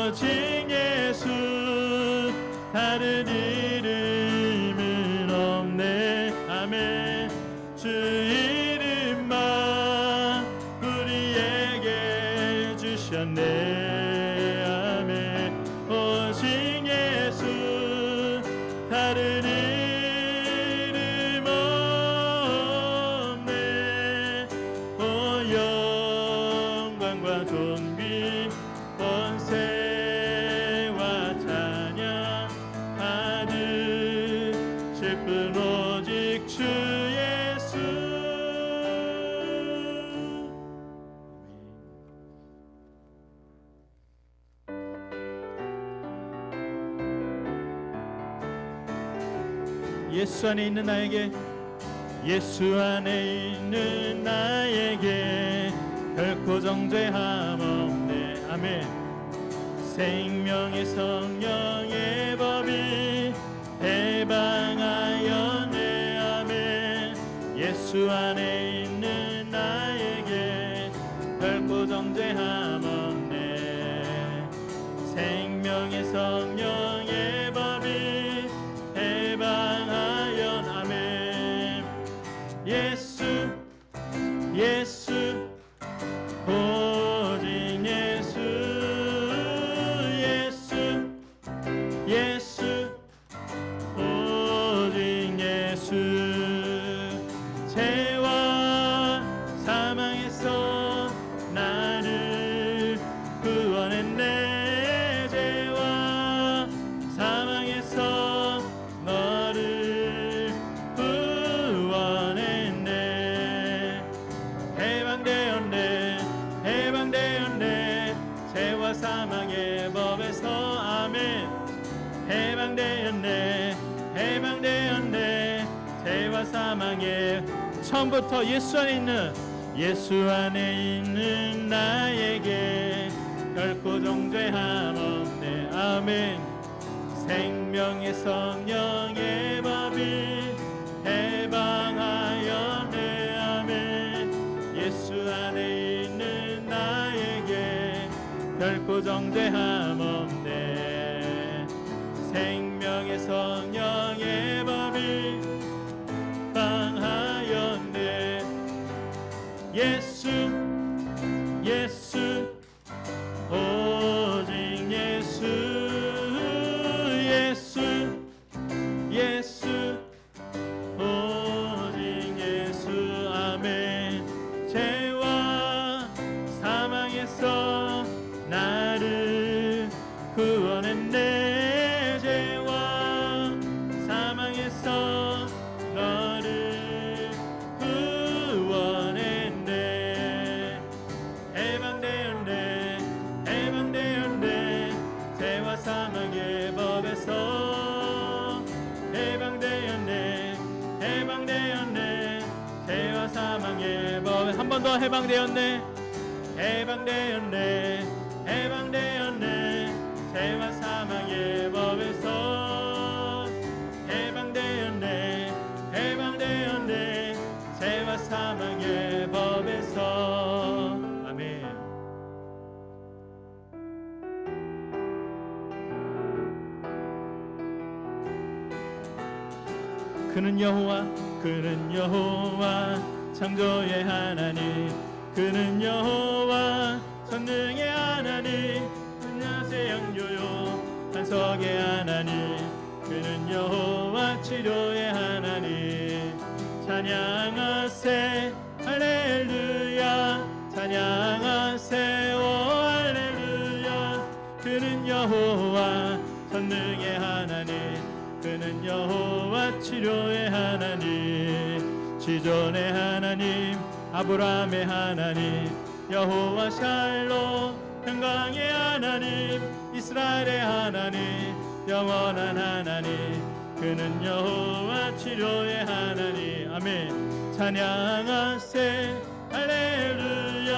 오직 예수 다른 이름은 없네. 아멘. 주 이름만 우리에게 주셨네. 아멘. 오직 예수 다른 이름 없네. 오 영광과 존귀 권세와 찬양 받으실 분 오직 주 예수. 예수 안에 있는 나에게, 예수 안에 있는 나에게 결코 정죄함 없네. 아멘. 생명의 성령의 법이 해방하였네. 아멘. 예수 안에 있는 나에게 결코 정죄함 없네. 생명의 성령의 법이 해방하연. 아멘. 예수 예수 오직 예수 예수 예수 오직 예수. 죄와 사망에서 나를 구원했네. 죄와 사망에서 너를 구원했네. 해방되었네. 해방되었네. 죄와 사망의 법에서. 아멘. 해방되었네. 해방되었네. 죄와 사망의. 처음부터 예수 안에 있는, 예수 안에 있는 나에게 결코 정죄함 없네. 아멘. 생명의 성령의 법이 해방하였네. 아멘. 예수 안에 있는 나에게 결코 정죄함 없네. 생명의 성령의 법이 해방하였네. 예수 예수 오직 예수 예수 예수 오직 예수. 아멘. 죄와 사망에서 나를 구원했네. 죄와 사망에서 너를 구원했네. 해방되었네. 해방되었네. 죄와 사망의 법에서. 해방되었네. 해방되었네. 죄와 사망의 법에. 한 번 더. 해방되었네. 해방되었네. 해방되었네. 죄와 사망의 법에서. 해방되었네. 해방되었네. 죄와 사망의 법에서. 아멘. 그는 여호와, 그는 여호와 창조의 하나님. 그는 여호와 전능의 하나님. 낮의 양조요 반석의 하나님. 그는 여호와 치료의 하나님. 찬양하세 할렐루야. 찬양하세 오 할렐루야. 그는 여호와 전능의 하나님. 그는 여호와 치료의 하나님. 지존의 하나님 아브라함의 하나님. 여호와 샬롬 평강의 하나님. 이스라엘의 하나님 영원한 하나님. 그는 여호와 치료의 하나님. 아멘. 찬양하세 할렐루야.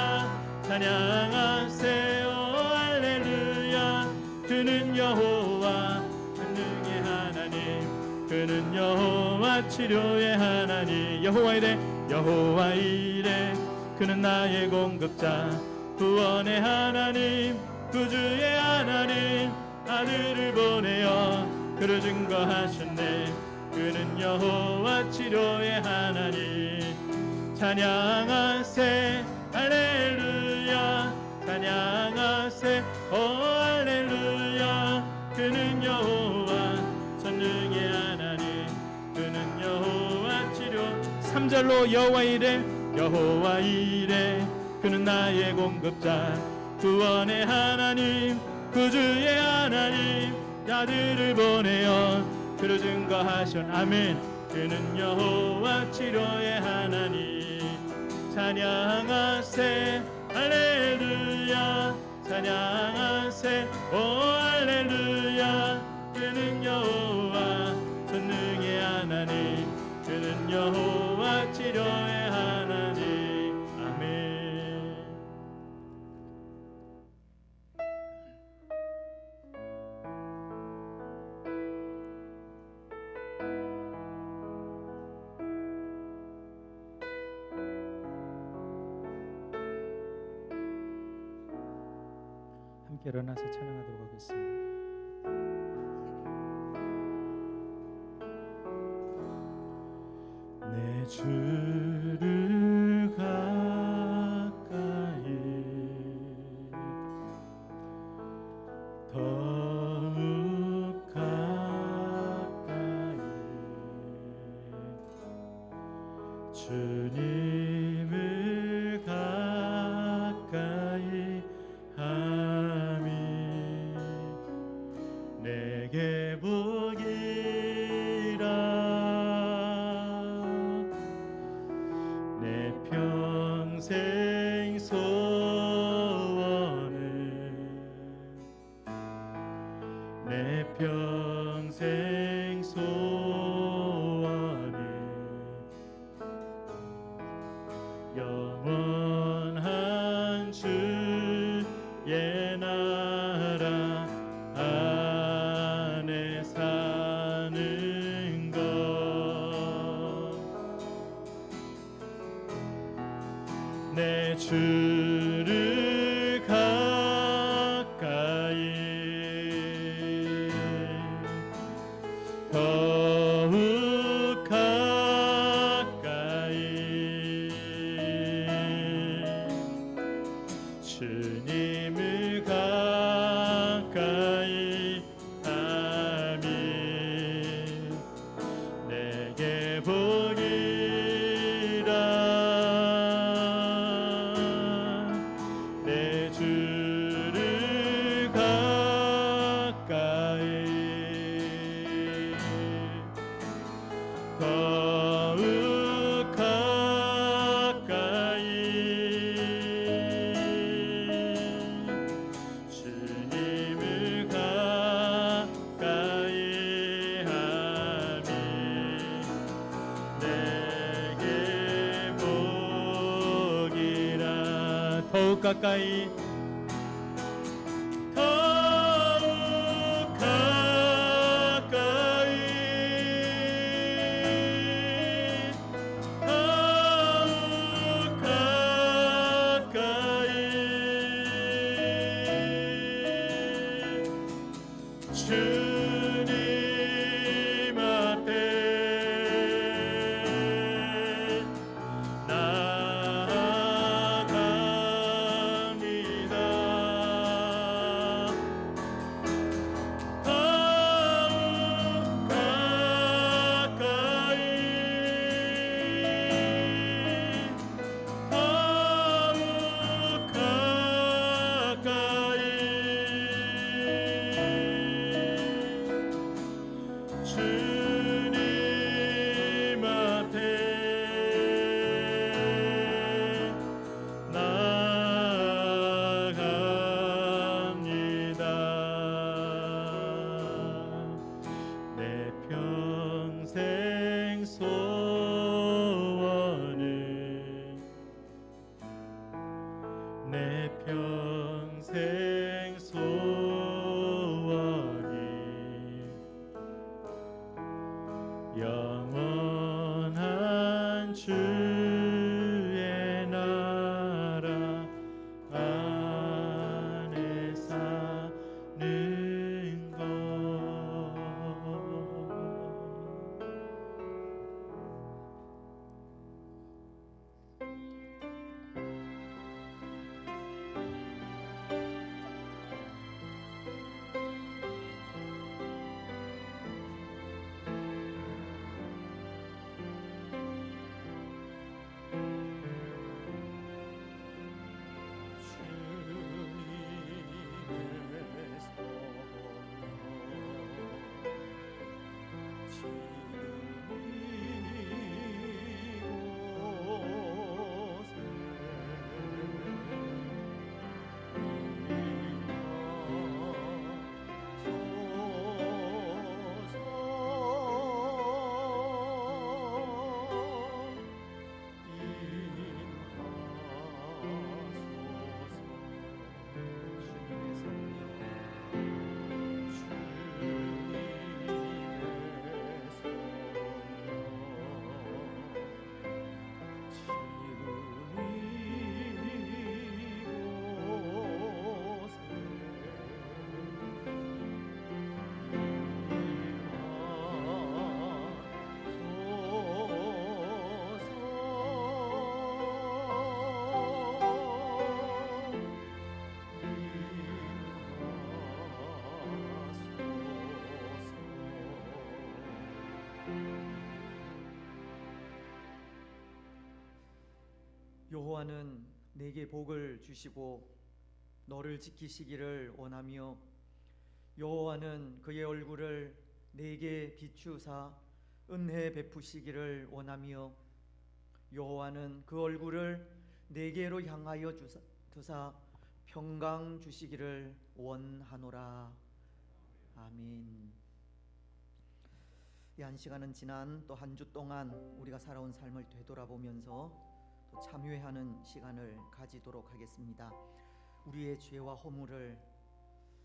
찬양하세 오 할렐루야. 그는 여호와 전능의 하나님. 그는 여호와 치료의 하나님. 여호와 이래 여호와 이래. 그는 나의 공급자 구원의 하나님 구주의 하나님. 아들을 보내어 그를 증거하셨네. 그는 여호와 치료의 하나님. 찬양하세 할렐루야 찬양하세 오 할렐루야. 그는 여호와 전능의 하나님. 그는 여호와 치료. 3절로 여호와 이래 여호와 이래. 그는 나의 공급자 구원의 하나님 구주의 하나님. 아들을 보내어 그를 증거하신 아멘. 그는 여호와 치료의 하나님. 찬양하세 할렐루야 찬양하세 오 할렐루야. 그는 여호와 전능의 하나님. 그는 여호와 치료의 하나님. 아멘. 함께 일어나서 찬양하도록 하겠습니다. 내 주를 가까이 더욱 가까이 주님을 가까이 함이 내게 복이라. 내 평생 소원을 내 평생 소원을 영원한 주의 나라 안에 사는 것. 내 주를 가까이 더욱 가까이 주님을 가까이 함이 내게 복이라. 내 주를 가까이 더욱 가까이 주님을 가까이 함이 내게 복이라. 더욱 가까이 더욱 가까이 더욱 가까이 주님 앞에 나아갑니다. 더욱 가까이 더욱 가까이 주님 앞에 나아갑니다. 내 평생 소원을 내 평생 소원이 영원한 주의 나라 안에 사는 것. 여호와는 내게 복을 주시고 너를 지키시기를 원하며 여호와는 그의 얼굴을 내게 비추사 은혜 베푸시기를 원하며 여호와는 그 얼굴을 내게로 향하여 두사 평강 주시기를 원하노라. 아멘. 이 한 시간은 지난 또 한 주 동안 우리가 살아온 삶을 되돌아보면서 또 참회하는 시간을 가지도록 하겠습니다. 우리의 죄와 허물을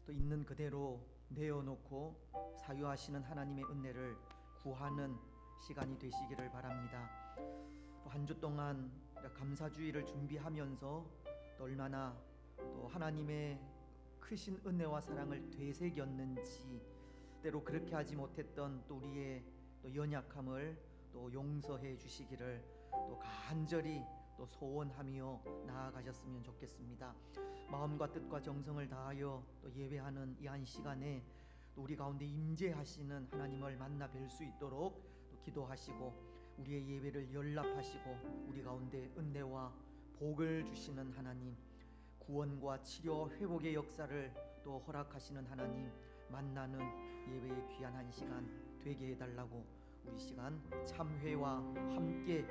또 있는 그대로 내어놓고 사유하시는 하나님의 은혜를 구하는 시간이 되시기를 바랍니다. 또 한 주 동안 감사주의를 준비하면서 또 얼마나 또 하나님의 크신 은혜와 사랑을 되새겼는지, 때로 그렇게 하지 못했던 또 우리의 또 연약함을 또 용서해 주시기를 또 간절히 또 소원하며 나아가셨으면 좋겠습니다. 마음과 뜻과 정성을 다하여 또 예배하는 이 한 시간에 또 우리 가운데 임재하시는 하나님을 만나 뵐 수 있도록 또 기도하시고 우리의 예배를 연락하시고 우리 가운데 은혜와 복을 주시는 하나님, 구원과 치료 회복의 역사를 또 허락하시는 하나님 만나는 예배의 귀한 한 시간 되게 해달라고 우리 시간 참회와 함께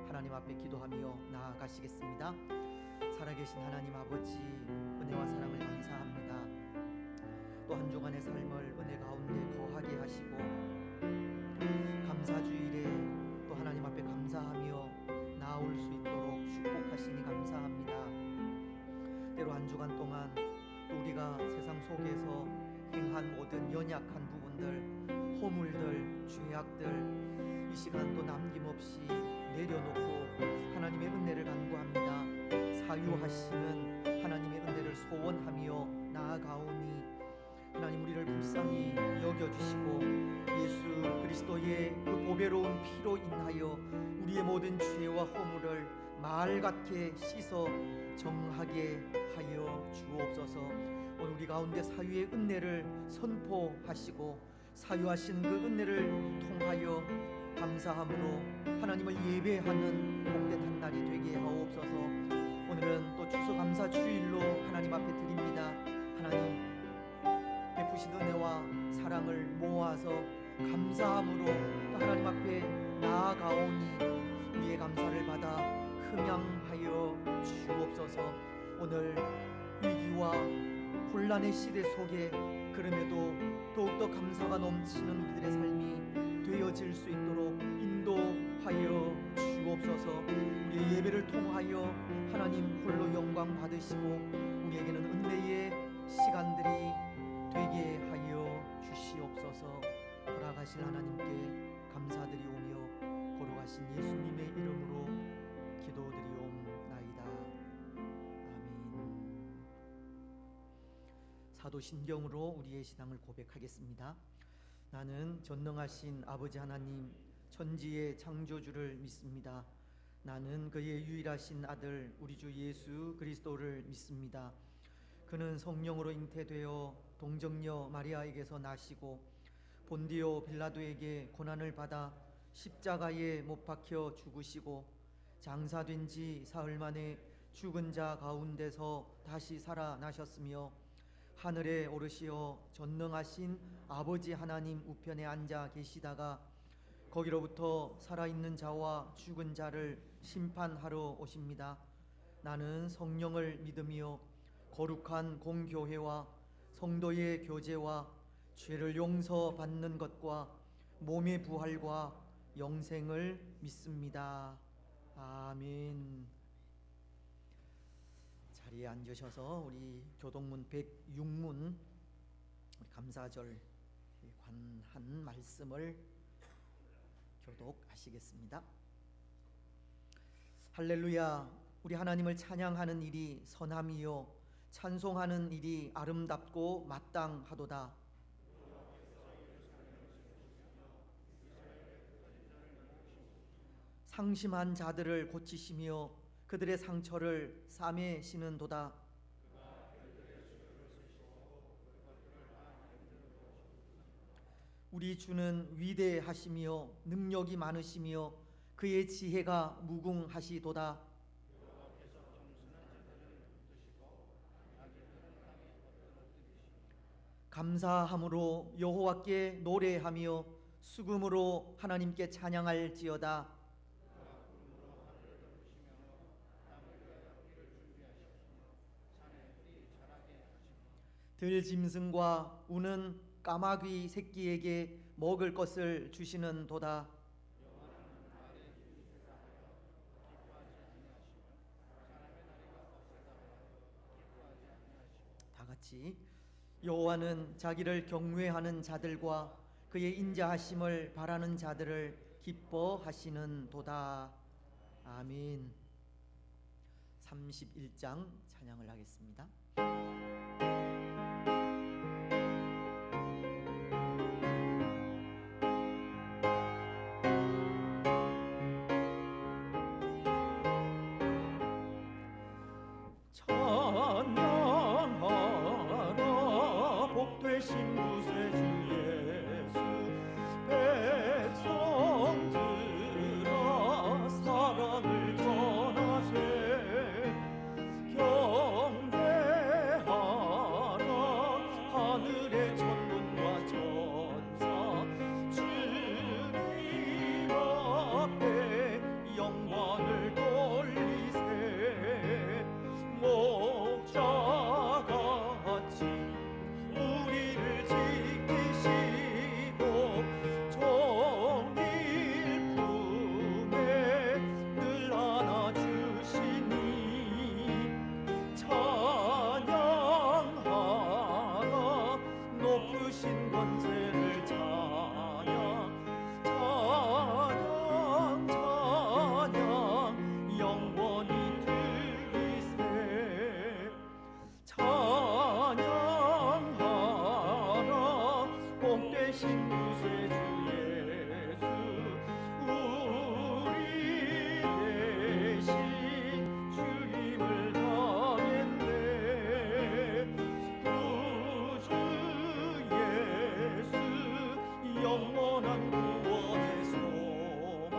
하나님 앞에 기도하며 나아가시겠습니다. 살아계신 하나님 아버지, 은혜와 사랑을 감사합니다. 또 한 주간의 삶을 은혜 가운데 거하게 하시고 감사주일에 또 하나님 앞에 감사하며 나올 수 있도록 축복하시니 감사합니다. 때로 한 주간 동안 또 우리가 세상 속에서 행한 모든 연약한 부분들, 허물들, 죄악들 이 시간 또 남김없이 내려놓고 하나님의 은혜를 간구합니다. 사유하시는 하나님의 은혜를 소원하며 나아가오니 하나님 우리를 불쌍히 여겨주시고 예수 그리스도의 그 보배로운 피로 인하여 우리의 모든 죄와 허물을 말같게 씻어 정하게 하여 주옵소서. 오늘 우리 가운데 사유의 은혜를 선포하시고 사유하신 그 은혜를 통하여 감사함으로 하나님을 예배하는 복된 한 날이 되게 하옵소서. 오늘은 또 추수감사 주일로 하나님 앞에 드립니다. 하나님 베푸신 은혜와 사랑을 모아서 감사함으로 또 하나님 앞에 나아가오니 우리의 감사를 받아 흠양하여 주옵소서. 오늘 위기와 혼란의 시대 속에 그럼에도 더욱더 감사가 넘치는 우리들의 삶이 되어질 수 있도록 인도하여 주옵소서. 우리의 예배를 통하여 하나님 홀로 영광 받으시고 우리에게는 은혜의 시간들이 되게 하여 주시옵소서. 허락하신 하나님께 감사드리오며 거룩하신 예수님의 이름으로 기도드리옵나이다. 아멘. 사도신경으로 우리의 신앙을 고백하겠습니다. 나는 전능하신 아버지 하나님 천지의 창조주를 믿습니다. 나는 그의 유일하신 아들 우리 주 예수 그리스도를 믿습니다. 그는 성령으로 잉태되어 동정녀 마리아에게서 나시고 본디오 빌라도에게 고난을 받아 십자가에 못 박혀 죽으시고 장사된 지 사흘 만에 죽은 자 가운데서 다시 살아나셨으며 하늘에 오르시어 전능하신 아버지 하나님 우편에 앉아 계시다가 거기로부터 살아있는 자와 죽은 자를 심판하러 오십니다. 나는 성령을 믿으며 거룩한 공교회와 성도의 교제와 죄를 용서받는 것과 몸의 부활과 영생을 믿습니다. 아멘. 자리에 앉으셔서 우리 교동문 106문 우리 감사절 관한 말씀을 교독하시겠습니다. 할렐루야. 우리 하나님을 찬양하는 일이 선함이요 찬송하는 일이 아름답고 마땅하도다. 상심한 자들을 고치시며 그들의 상처를 싸매시는도다. 우리 주는 위대하시며 능력이 많으시며 그의 지혜가 무궁하시도다. 감사함으로 여호와께 노래하며 수금으로 하나님께 찬양할지어다. 들짐승과 우는 까마귀 새끼에게 먹을 것을 주시는도다. 다 같이 여호와는 자기를 경외하는 자들과 그의 인자하심을 바라는 자들을 기뻐하시는도다. 아멘. 31장 찬양을 하겠습니다. 찬양하라 복되신 구세주 예수 백성들아 사랑을 전하세 경배하라 하늘의 천군과 천사 주님 앞에 영광을 돌리세 목자같이 우리를 지키시고 종일 품에 늘 안아주시니 찬양하라 높으신 권세를 찬양 찬양 찬양 영원히 찬양하라 복되신 구세주 예수 우리 대신 주임을 당했네 구주 예수 영원한 구원의 소망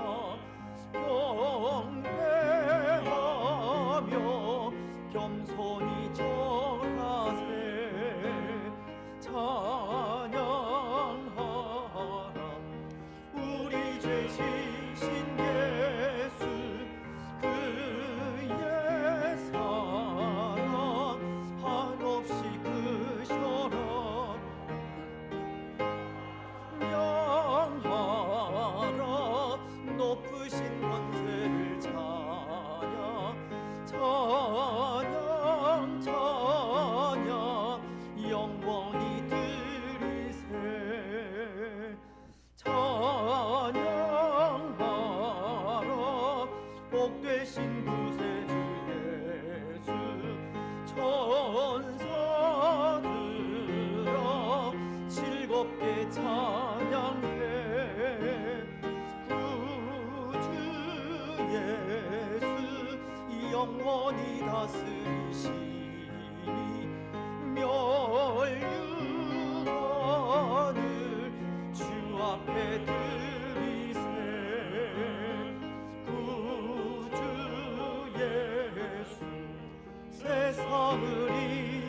경배하며 겸손히 절하세 찬양하라 우리 죄 지신 예수 그의 사랑 한없이 크셔라 명하라 높으신 권세를 찬양 찬양 찬양 영원히 드리세 찬양하라 복되신 구세주 예수 천사들아 즐겁게 찬양해 구주 예수 영원히 다스리시니 멸류관을 주 앞에 드리세 구주 예수 세상을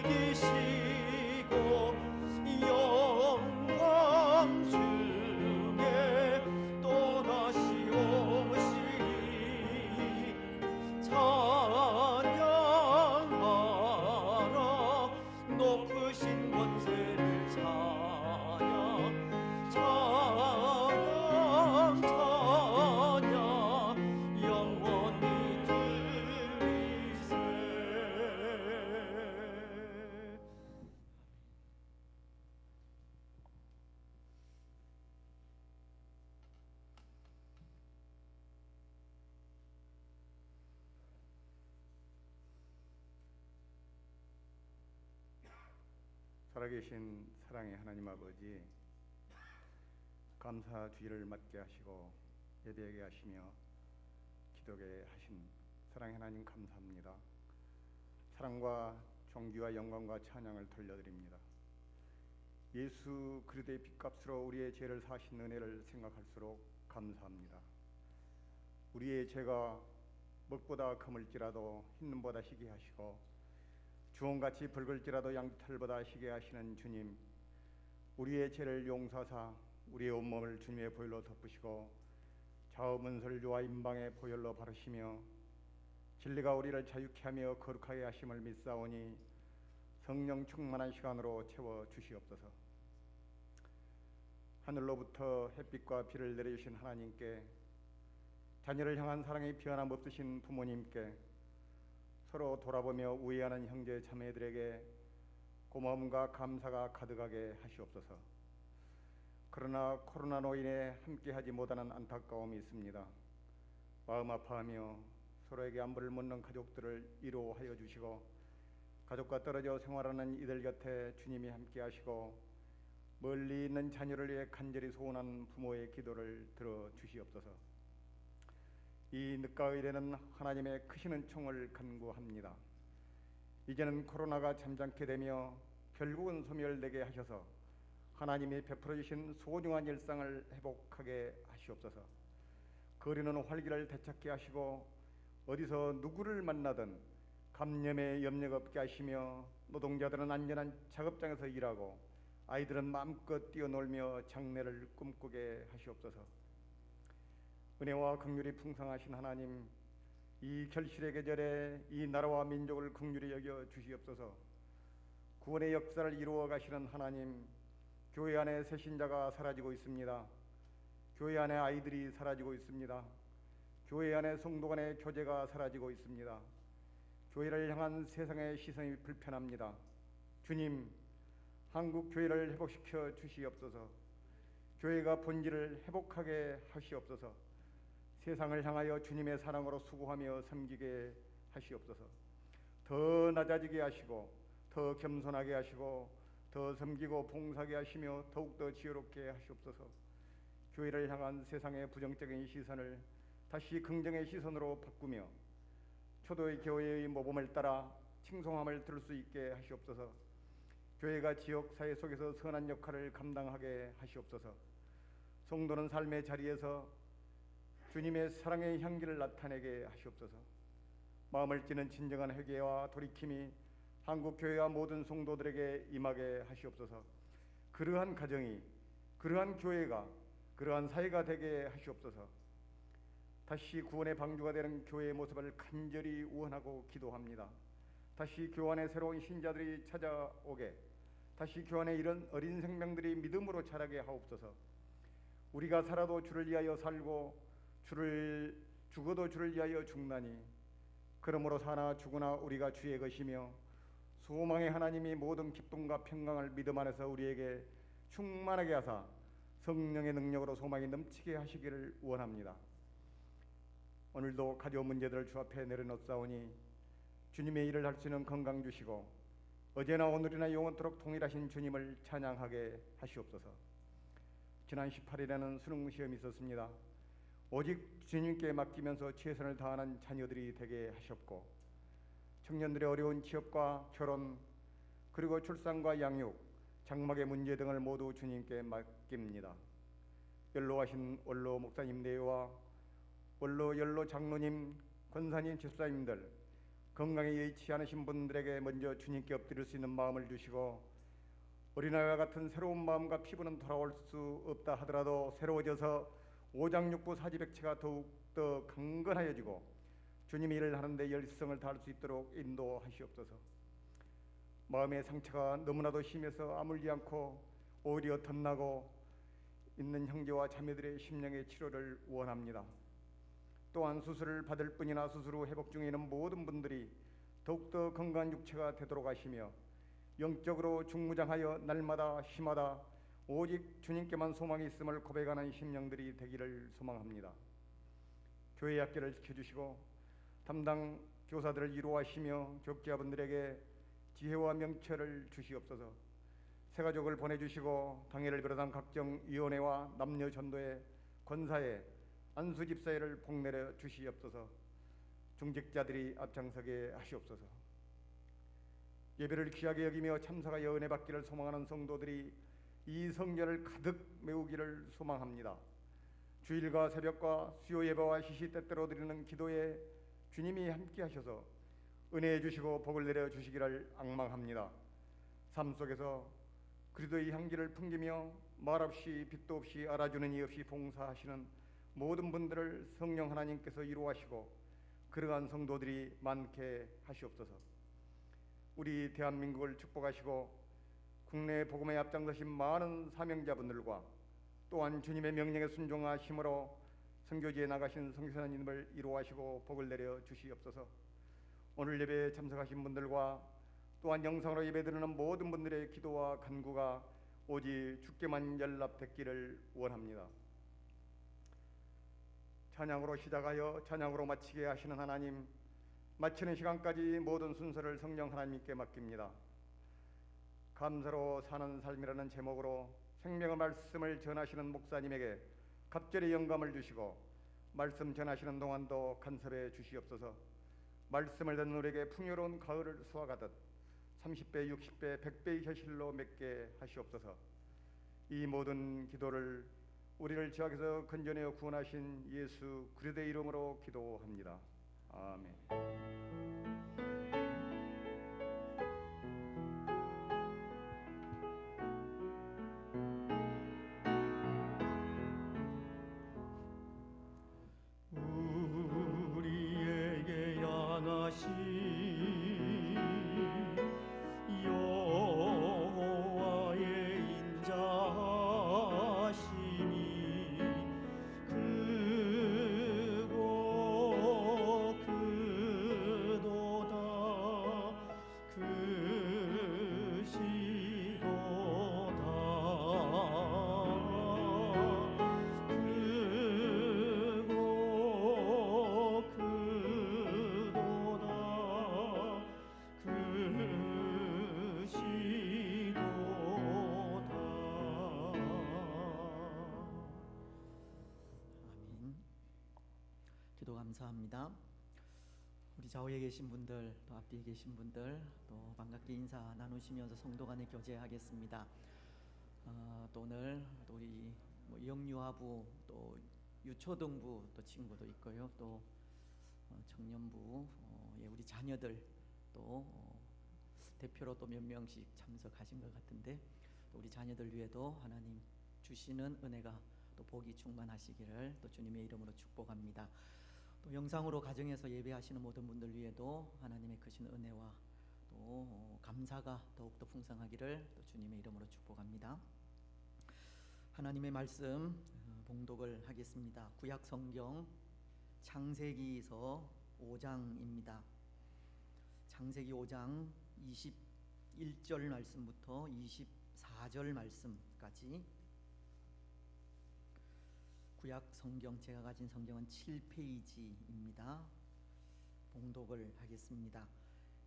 이기시고 영광 중에 또다시 오시니 찬양하라 높으신 권세를 찬양 찬양 찬양 영원히 드리세 살아계신 사랑의 하나님 아버지, 감사 주의를 맡게 하시고 예배하게 하시며 기도하게 하신 사랑의 하나님 감사합니다. 사랑과 존귀와 영광과 찬양을 돌려드립니다. 예수 그리스도의 핏값으로 우리의 죄를 사신 은혜를 생각할수록 감사합니다. 우리의 죄가 먹보다 검을지라도 흰눈보다 희게 하시고 주홍같이 붉을지라도 양털보다 희게 하시는 주님, 우리의 죄를 용서하사 우리의 온몸을 주님의 보혈로 덮으시고 좌우문설 유와 임방의 보혈로 바르시며 진리가 우리를 자유케 하며 거룩하게 하심을 믿사오니 성령 충만한 시간으로 채워 주시옵소서. 하늘로부터 햇빛과 비를 내려주신 하나님께, 자녀를 향한 사랑이 변함 없으신 부모님께, 서로 돌아보며 우애하는 형제 자매들에게 고마움과 감사가 가득하게 하시옵소서. 그러나 코로나로 인해 함께하지 못하는 안타까움이 있습니다. 마음 아파하며 서로에게 안부를 묻는 가족들을 위로하여 주시고, 가족과 떨어져 생활하는 이들 곁에 주님이 함께하시고 멀리 있는 자녀를 위해 간절히 소원한 부모의 기도를 들어 주시옵소서. 이 늦가을 때는 하나님의 크신 은총을 간구합니다. 이제는 코로나가 잠잠케 되며 결국은 소멸되게 하셔서 하나님이 베풀어 주신 소중한 일상을 회복하게 하시옵소서. 거리는 활기를 되찾게 하시고 어디서 누구를 만나든 감염에 염려가 없게 하시며 노동자들은 안전한 작업장에서 일하고 아이들은 마음껏 뛰어놀며 장래를 꿈꾸게 하시옵소서. 은혜와 긍휼이 풍성하신 하나님, 이 결실의 계절에 이 나라와 민족을 긍휼히 여겨 주시옵소서. 구원의 역사를 이루어 가시는 하나님, 교회 안에 새신자가 사라지고 있습니다. 교회 안에 아이들이 사라지고 있습니다. 교회 안에 성도 간의 교제가 사라지고 있습니다. 교회를 향한 세상의 시선이 불편합니다. 주님, 한국 교회를 회복시켜 주시옵소서. 교회가 본질을 회복하게 하시옵소서. 세상을 향하여 주님의 사랑으로 수고하며 섬기게 하시옵소서. 더 낮아지게 하시고 더 겸손하게 하시고 더 섬기고 봉사하게 하시며 더욱더 지혜롭게 하시옵소서. 교회를 향한 세상의 부정적인 시선을 다시 긍정의 시선으로 바꾸며 초도의 교회의 모범을 따라 칭송함을 들을 수 있게 하시옵소서. 교회가 지역 사회 속에서 선한 역할을 감당하게 하시옵소서. 성도는 삶의 자리에서 주님의 사랑의 향기를 나타내게 하시옵소서. 마음을 찌는 진정한 회개와 돌이킴이 한국 교회와 모든 성도들에게 임하게 하시옵소서. 그러한 가정이, 그러한 교회가, 그러한 사회가 되게 하시옵소서. 다시 구원의 방주가 되는 교회의 모습을 간절히 원하고 기도합니다. 다시 교환의 새로운 신자들이 찾아오게, 다시 교환의 이런 어린 생명들이 믿음으로 자라게 하옵소서. 우리가 살아도 주를 위하여 살고 죽어도 주를 위하여 죽나니, 그러므로 사나 죽으나 우리가 주의 것이며 소망의 하나님이 모든 기쁨과 평강을 믿음 안에서 우리에게 충만하게 하사 성령의 능력으로 소망이 넘치게 하시기를 원합니다. 오늘도 가져온 문제들을 주 앞에 내려놓사오니 주님의 일을 할 수 있는 건강 주시고 어제나 오늘이나 영원토록 동일하신 주님을 찬양하게 하시옵소서. 지난 18일에는 수능 시험이 있었습니다. 오직 주님께 맡기면서 최선을 다하는 자녀들이 되게 하셨고, 청년들의 어려운 취업과 결혼, 그리고 출산과 양육, 장막의 문제 등을 모두 주님께 맡깁니다. 연로하신 원로 목사님 내외와 원로 연로 장로님, 권사님, 집사님들, 건강에 여의치 않으신 분들에게 먼저 주님께 엎드릴 수 있는 마음을 주시고, 어린아이와 같은 새로운 마음과 피부는 돌아올 수 없다 하더라도 새로워져서 오장육부 사지백체가 더욱더 강건하여지고 주님의 일을 하는데 열성을 다할 수 있도록 인도하시옵소서. 마음의 상처가 너무나도 심해서 아물지 않고 오히려 덧나고 있는 형제와 자매들의 심령의 치료를 원합니다. 또한 수술을 받을 뿐이나 수술 후 회복 중에 있는 모든 분들이 더욱더 건강한 육체가 되도록 하시며 영적으로 중무장하여 날마다 힘마다 오직 주님께만 소망이 있음을 고백하는 심령들이 되기를 소망합니다. 교회 학교를 지켜주시고 담당 교사들을 위로하시며 교육자분들에게 지혜와 명철을 주시옵소서. 새가족을 보내주시고 당회를 비롯한 각종 위원회와 남녀 전도회, 권사회, 안수 집사회를 복내려 주시옵소서. 중직자들이 앞장서게 하시옵소서. 예배를 귀하게 여기며 참석하여 은혜 받기를 소망하는 성도들이 이 성전을 가득 메우기를 소망합니다. 주일과 새벽과 수요 예배와 시시때때로 드리는 기도에 주님이 함께 하셔서 은혜해 주시고 복을 내려 주시기를 앙망합니다. 삶 속에서 그리스도의 향기를 풍기며 말없이 빛도 없이 알아주는 이 없이 봉사하시는 모든 분들을 성령 하나님께서 이루하시고 그러한 성도들이 많게 하시옵소서. 우리 대한민국을 축복하시고 국내 복음에 앞장서신 많은 사명자분들과 또한 주님의 명령에 순종하심으로 선교지에 나가신 선교사님을 이루하시고 복을 내려 주시옵소서. 오늘 예배에 참석하신 분들과 또한 영상으로 예배드리는 모든 분들의 기도와 간구가 오직 주께만 연락됐기를 원합니다. 찬양으로 시작하여 찬양으로 마치게 하시는 하나님, 마치는 시간까지 모든 순서를 성령 하나님께 맡깁니다. 감사로 사는 삶이라는 제목으로 생명의 말씀을 전하시는 목사님에게 갑절의 영감을 주시고 말씀 전하시는 동안도 간섭해 주시옵소서. 말씀을 듣는 우리에게 풍요로운 가을을 수확하듯 30배, 60배, 100배의 현실로 맺게 하시옵소서. 이 모든 기도를 우리를 죄악에서 건져내어 구원하신 예수 그리스도의 이름으로 기도합니다. 아멘. 우리에게 양하신 여호와의 인자하심이 크고 크도다 아멘. 기도 감사합니다. 우리 좌우에 계신 분들, 또 앞뒤에 계신 분들, 또 반갑게 인사 나누시면서 성도 간에 교제하겠습니다. 또 오늘 또 우리 영유아부, 또 유초등부 또 친구도 있고요. 또 청년부, 우리 자녀들 또 대표로 또 몇 명씩 참석하신 것 같은데, 또 우리 자녀들 위에도 하나님 주시는 은혜가 또 복이 충만하시기를 또 주님의 이름으로 축복합니다. 또 영상으로 가정에서 예배하시는 모든 분들 위에도 하나님의 크신 은혜와 또 감사가 더욱더 풍성하기를 또 주님의 이름으로 축복합니다. 하나님의 말씀 봉독을 하겠습니다. 구약 성경 창세기서 5장입니다. 창세기 5장 21절 말씀부터 24절 말씀까지. 구약 성경, 제가 가진 성경은 7페이지입니다. 봉독을 하겠습니다.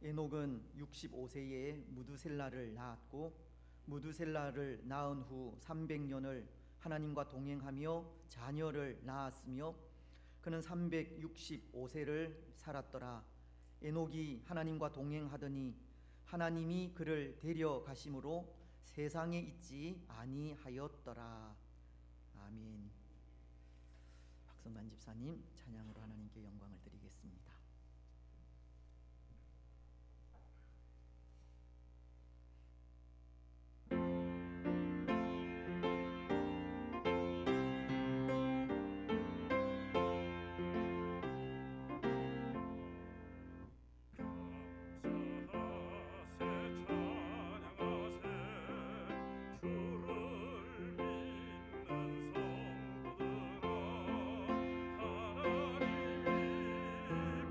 에녹은 65세에 무두셀라를 낳았고 무두셀라를 낳은 후 300년을 하나님과 동행하며 자녀를 낳았으며 그는 365세를 살았더라. 에녹이 하나님과 동행하더니 하나님이 그를 데려가심으로 세상에 있지 아니하였더라. 아멘. 박성만 집사님 찬양으로 하나님께 영광을 드리겠습니다. 하나님이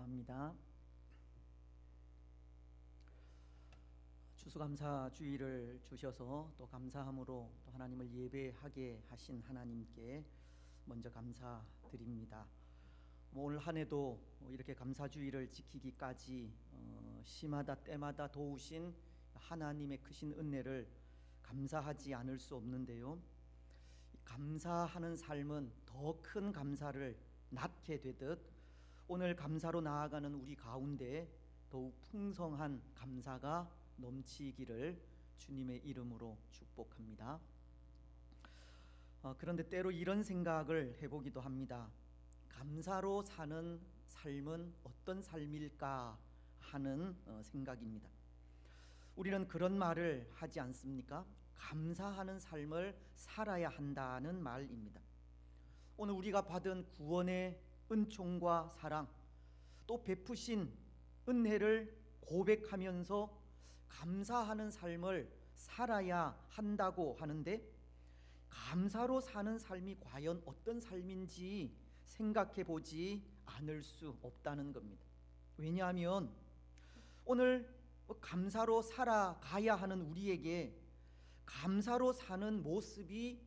감사합니다. 추수감사주의를 주셔서 또 감사함으로 또 하나님을 예배하게 하신 하나님께 먼저 감사드립니다. 오늘 한 해도 이렇게 감사주의를 지키기까지 시마다 때마다 도우신 하나님의 크신 은혜를 감사하지 않을 수 없는데요. 감사하는 삶은 더 큰 감사를 낳게 되듯 오늘 감사로 나아가는 우리 가운데 더욱 풍성한 감사가 넘치기를 주님의 이름으로 축복합니다. 그런데 때로 이런 생각을 해보기도 합니다. 감사로 사는 삶은 어떤 삶일까 하는 생각입니다. 우리는 그런 말을 하지 않습니까? 감사하는 삶을 살아야 한다는 말입니다. 오늘 우리가 받은 구원의 은총과 사랑, 또 베푸신 은혜를 고백하면서 감사하는 삶을 살아야 한다고 하는데, 감사로 사는 삶이 과연 어떤 삶인지 생각해 보지 않을 수 없다는 겁니다. 왜냐하면 오늘 감사로 살아가야 하는 우리에게 감사로 사는 모습이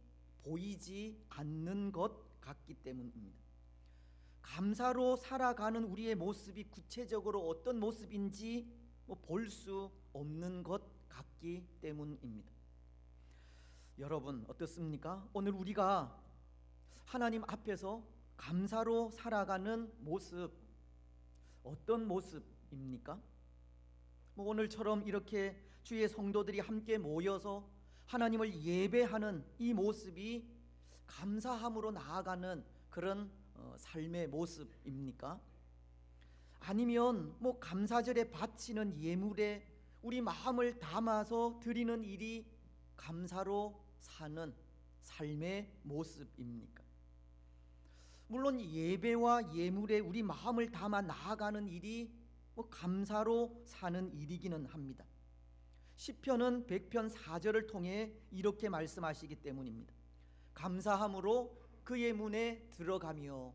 보이지 않는 것 같기 때문입니다. 감사로 살아가는 우리의 모습이 구체적으로 어떤 모습인지 볼 수 없는 것 같기 때문입니다. 여러분 어떻습니까? 오늘 우리가 하나님 앞에서 감사로 살아가는 모습, 어떤 모습입니까? 오늘처럼 이렇게 주의 성도들이 함께 모여서 하나님을 예배하는 이 모습이 감사함으로 나아가는 그런 삶의 모습입니까? 아니면 감사절에 바치는 예물에 우리 마음을 담아서 드리는 일이 감사로 사는 삶의 모습입니까? 물론 예배와 예물에 우리 마음을 담아 나아가는 일이 감사로 사는 일이기는 합니다. 시편은 100편 4절을 통해 이렇게 말씀하시기 때문입니다. 감사함으로 그의 문에 들어가며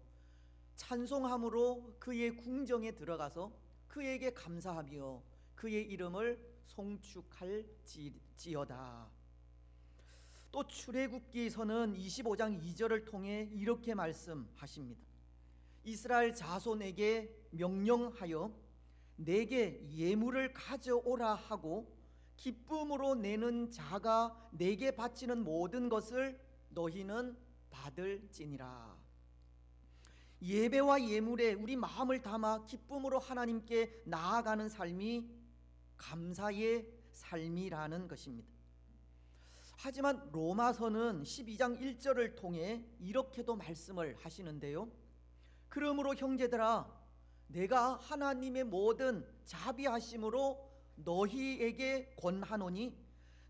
찬송함으로 그의 궁정에 들어가서 그에게 감사하며 그의 이름을 송축할지어다. 또 출애굽기서는 25장 2절을 통해 이렇게 말씀하십니다. 이스라엘 자손에게 명령하여 내게 예물을 가져오라 하고 기쁨으로 내는 자가 내게 바치는 모든 것을 너희는 받을지니라. 예배와 예물에 우리 마음을 담아 기쁨으로 하나님께 나아가는 삶이 감사의 삶이라는 것입니다. 하지만 로마서는 12장 1절을 통해 이렇게도 말씀을 하시는데요. 그러므로 형제들아, 내가 하나님의 모든 자비하심으로 너희에게 권하노니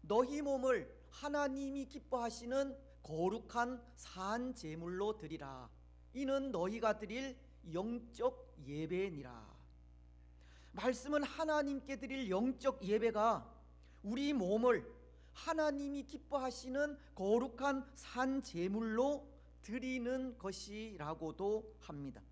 너희 몸을 하나님이 기뻐하시는 거룩한 산 제물로 드리라. 이는 너희가 드릴 영적 예배니라. 말씀은 하나님께 드릴 영적 예배가 우리 몸을 하나님이 기뻐하시는 거룩한 산 제물로 드리는 것이라고도 합니다.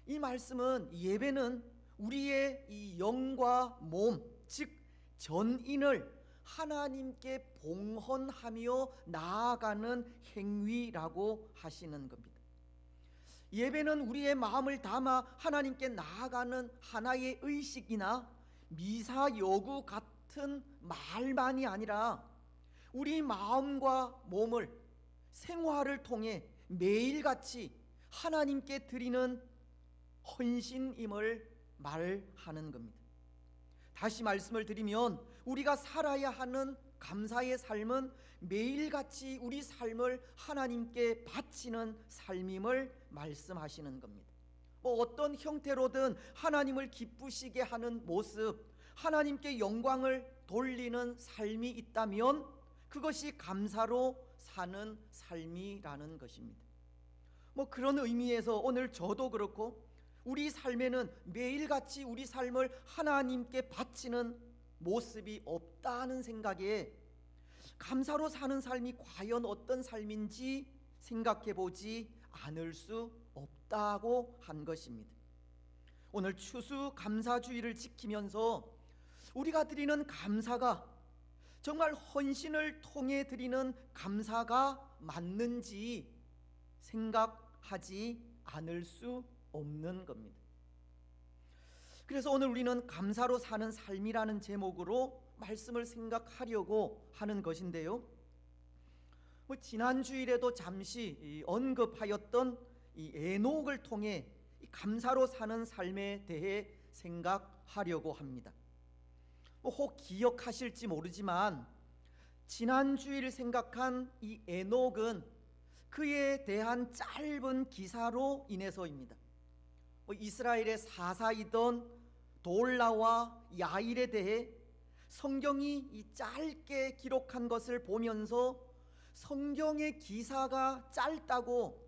이 말씀은 예배는 우리의 이 영과 몸, 즉 전인을 하나님께 봉헌하며 나아가는 행위라고 하시는 겁니다. 예배는 우리의 마음을 담아 하나님께 나아가는 하나의 의식이나 미사 여구 같은 말만이 아니라 우리 마음과 몸을 생활을 통해 매일같이 하나님께 드리는 헌신임을 말하는 겁니다. 다시 말씀을 드리면 우리가 살아야 하는 감사의 삶은 매일같이 우리 삶을 하나님께 바치는 삶임을 말씀하시는 겁니다. 어떤 형태로든 하나님을 기쁘시게 하는 모습, 하나님께 영광을 돌리는 삶이 있다면 그것이 감사로 사는 삶이라는 것입니다. 그런 의미에서 오늘 저도 그렇고 우리 삶에는 매일같이 우리 삶을 하나님께 바치는 모습이 없다는 생각에 감사로 사는 삶이 과연 어떤 삶인지 생각해 보지 않을 수 없다고 한 것입니다. 오늘 추수감사주의를 지키면서 우리가 드리는 감사가 정말 헌신을 통해 드리는 감사가 맞는지 생각하지 않을 수 없는 겁니다. 그래서 오늘 우리는 감사로 사는 삶이라는 제목으로 말씀을 생각하려고 하는 것인데요. 지난 주일에도 잠시 언급하였던 이 에녹을 통해 이 감사로 사는 삶에 대해 생각하려고 합니다. 혹 기억하실지 모르지만 지난 주일 생각한 이 에녹은 그에 대한 짧은 기사로 인해서입니다. 이스라엘의 사사이던 돌라와 야일에 대해 성경이 이 짧게 기록한 것을 보면서 성경의 기사가 짧다고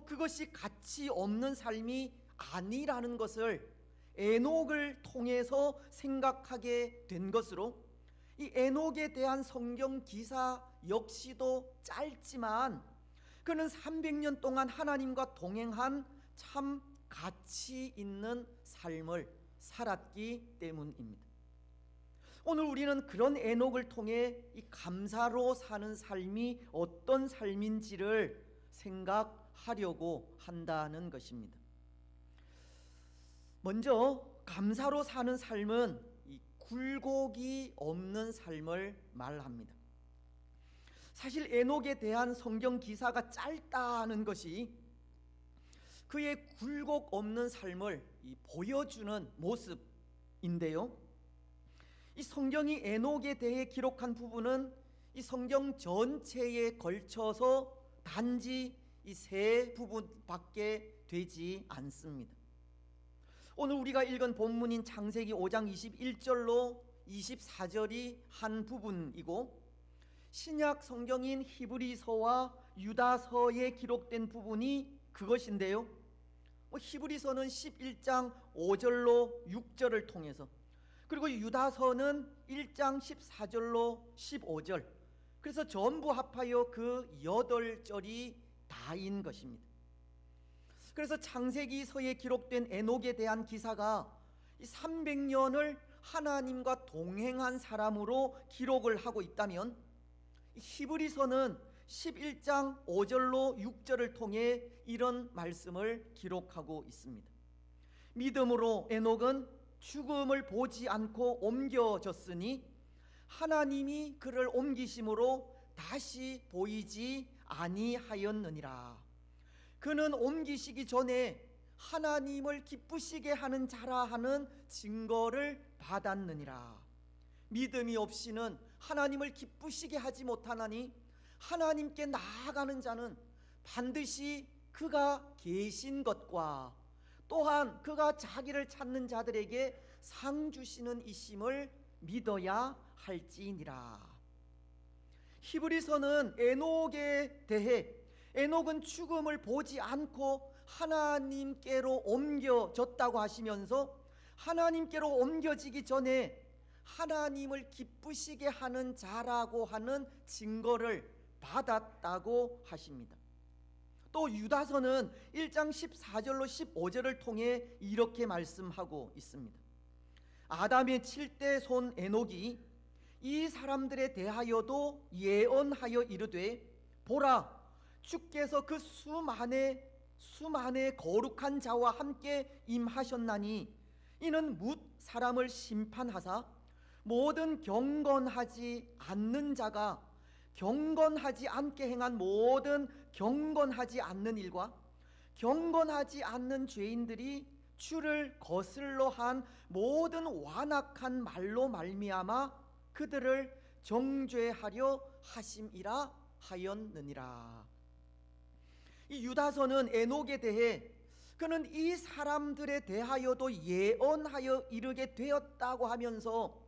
그것이 가치 없는 삶이 아니라는 것을 에녹을 통해서 생각하게 된 것으로, 이 에녹에 대한 성경 기사 역시도 짧지만 그는 300년 동안 하나님과 동행한 참 가치 있는 삶을 살았기 때문입니다. 오늘 우리는 그런 에녹을 통해 이 감사로 사는 삶이 어떤 삶인지를 생각하려고 한다는 것입니다. 먼저 감사로 사는 삶은 이 굴곡이 없는 삶을 말합니다. 사실 에녹에 대한 성경 기사가 짧다는 것이 그의 굴곡 없는 삶을 보여주는 모습인데요. 이 성경이 에녹에 대해 기록한 부분은 이 성경 전체에 걸쳐서 단지 이 세 부분밖에 되지 않습니다. 오늘 우리가 읽은 본문인 창세기 5장 21절로 24절이 한 부분이고, 신약 성경인 히브리서와 유다서에 기록된 부분이 그것인데요. 히브리서는 11장 5절로 6절을 통해서, 그리고 유다서는 1장 14절로 15절, 그래서 전부 합하여 그 8절이 다인 것입니다. 그래서 창세기서에 기록된 에녹에 대한 기사가 300년을 하나님과 동행한 사람으로 기록을 하고 있다면, 히브리서는 11장 5절로 6절을 통해 이런 말씀을 기록하고 있습니다. 믿음으로 에녹은 죽음을 보지 않고 옮겨졌으니 하나님이 그를 옮기심으로 다시 보이지 아니하였느니라. 그는 옮기시기 전에 하나님을 기쁘시게 하는 자라 하는 증거를 받았느니라. 믿음이 없이는 하나님을 기쁘시게 하지 못하나니 하나님께 나아가는 자는 반드시 그가 계신 것과 또한 그가 자기를 찾는 자들에게 상 주시는 이심을 믿어야 할지니라. 히브리서는 에녹에 대해 에녹은 죽음을 보지 않고 하나님께로 옮겨졌다고 하시면서 하나님께로 옮겨지기 전에 하나님을 기쁘시게 하는 자라고 하는 증거를 받았다고 하십니다. 또 유다서는 1장 14절로 15절을 통해 이렇게 말씀하고 있습니다. 아담의 7대 손 에녹이 이 사람들에 대하여도 예언하여 이르되, 보라, 주께서 그 수만의 거룩한 자와 함께 임하셨나니 이는 뭇 사람을 심판하사 모든 경건하지 않는 자가 경건하지 않게 행한 모든 경건하지 않는 일과 경건하지 않는 죄인들이 주를 거슬러 한 모든 완악한 말로 말미암아 그들을 정죄하려 하심이라 하였느니라. 이 유다서는 에녹에 대해 그는 이 사람들에 대하여도 예언하여 이르게 되었다고 하면서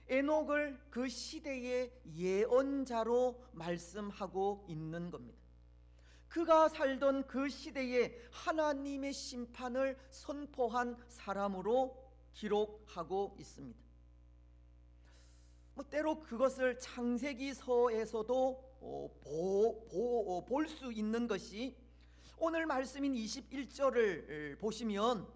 에녹을 그 시대의 예언자로 말씀하고 있는 겁니다. 그가 살던 그 시대에 하나님의 심판을 선포한 사람으로 기록하고 있습니다. 때로 그것을 창세기서에서도 볼 수 있는 것이 오늘 말씀인 21절을 보시면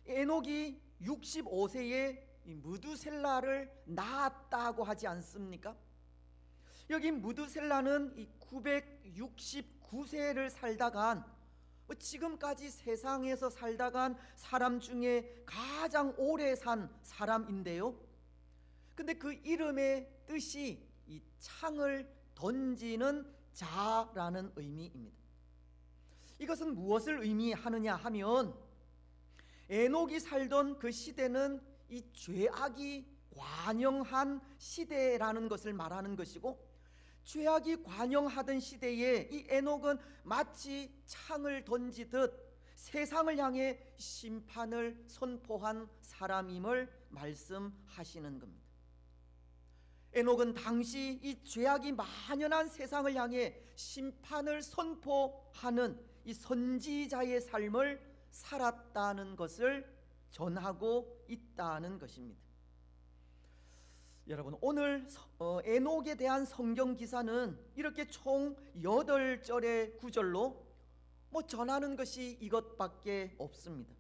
에녹이 65세에 무두셀라를 낳았다고 하지 않습니까? 여기 무두셀라는 이 969세를 살다간 지금까지 세상에서 살다간 사람 중에 가장 오래 산 사람인데요. 근데 그 이름의 뜻이 이 창을 던지는 자라는 의미입니다. 이것은 무엇을 의미하느냐 하면 에녹이 살던 그 시대는 이 죄악이 관영한 시대라는 것을 말하는 것이고, 죄악이 관영하던 시대에 이 에녹은 마치 창을 던지듯 세상을 향해 심판을 선포한 사람임을 말씀하시는 겁니다. 에녹은 당시 이 죄악이 만연한 세상을 향해 심판을 선포하는 이 선지자의 삶을 살았다는 것을 전하고 있다는 것입니다. 여러분, 오늘 에녹에 대한 성경 기사는 이렇게 총 8절의 구절로 전하는 것이 이것밖에 없습니다.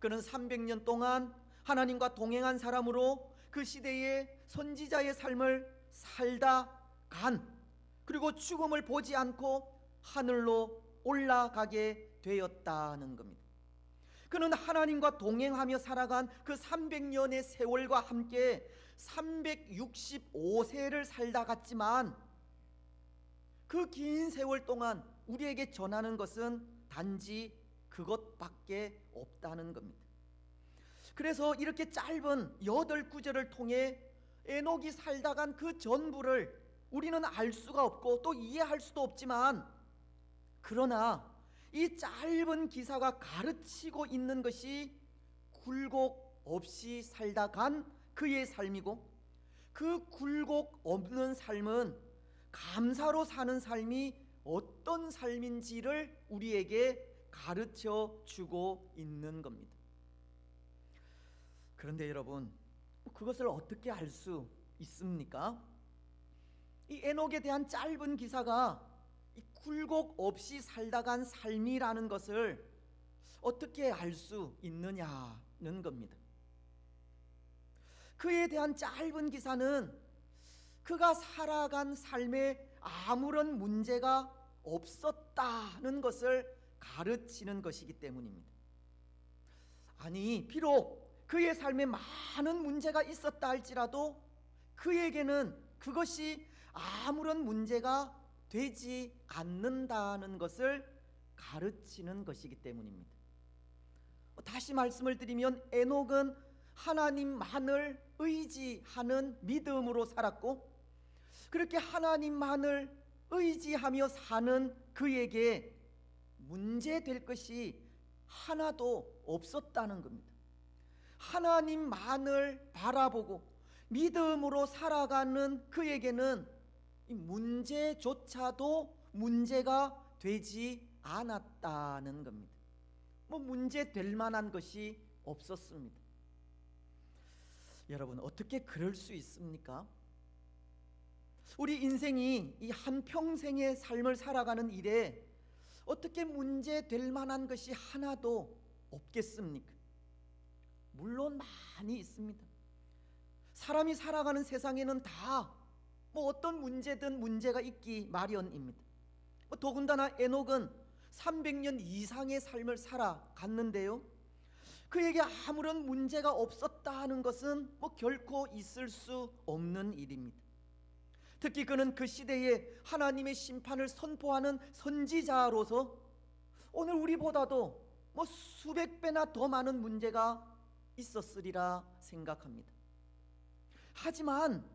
그는 300년 동안 하나님과 동행한 사람으로 그 시대의 선지자의 삶을 살다 간, 그리고 죽음을 보지 않고 하늘로 올라가게 되었다는 겁니다. 그는 하나님과 동행하며 살아간 그 300년의 세월과 함께 365세를 살다 갔지만, 그 긴 세월 동안 우리에게 전하는 것은 단지 그것밖에 없다는 겁니다. 그래서 이렇게 짧은 8구절을 통해 에녹이 살다 간 그 전부를 우리는 알 수가 없고 또 이해할 수도 없지만, 그러나 이 짧은 기사가 가르치고 있는 것이 굴곡 없이 살다 간 그의 삶이고, 그 굴곡 없는 삶은 감사로 사는 삶이 어떤 삶인지를 우리에게 가르쳐 주고 있는 겁니다. 그런데 여러분, 그것을 어떻게 알 수 있습니까? 이 에녹에 대한 짧은 기사가 이 굴곡 없이 살다 간 삶이라는 것을 어떻게 알 수 있느냐는 겁니다. 그에 대한 짧은 기사는 그가 살아간 삶에 아무런 문제가 없었다는 것을 가르치는 것이기 때문입니다. 아니, 비록 그의 삶에 많은 문제가 있었다 할지라도 그에게는 그것이 아무런 문제가 되지 않는다는 것을 가르치는 것이기 때문입니다. 다시 말씀을 드리면 에녹은 하나님만을 의지하는 믿음으로 살았고, 그렇게 하나님만을 의지하며 사는 그에게 문제될 것이 하나도 없었다는 겁니다. 하나님만을 바라보고 믿음으로 살아가는 그에게는 이 문제조차도 문제가 되지 않았다는 겁니다. 문제 될 만한 것이 없었습니다. 여러분, 어떻게 그럴 수 있습니까? 우리 인생이 이 한평생의 삶을 살아가는 일에 어떻게 문제 될 만한 것이 하나도 없겠습니까? 물론 많이 있습니다. 사람이 살아가는 세상에는 다 어떤 문제든 문제가 있기 마련입니다. 더군다나 에녹은 300년 이상의 삶을 살아갔는데요, 그에게 아무런 문제가 없었다는 것은 결코 있을 수 없는 일입니다. 특히 그는 그 시대에 하나님의 심판을 선포하는 선지자로서 오늘 우리보다도 수백 배나 더 많은 문제가 있었으리라 생각합니다. 하지만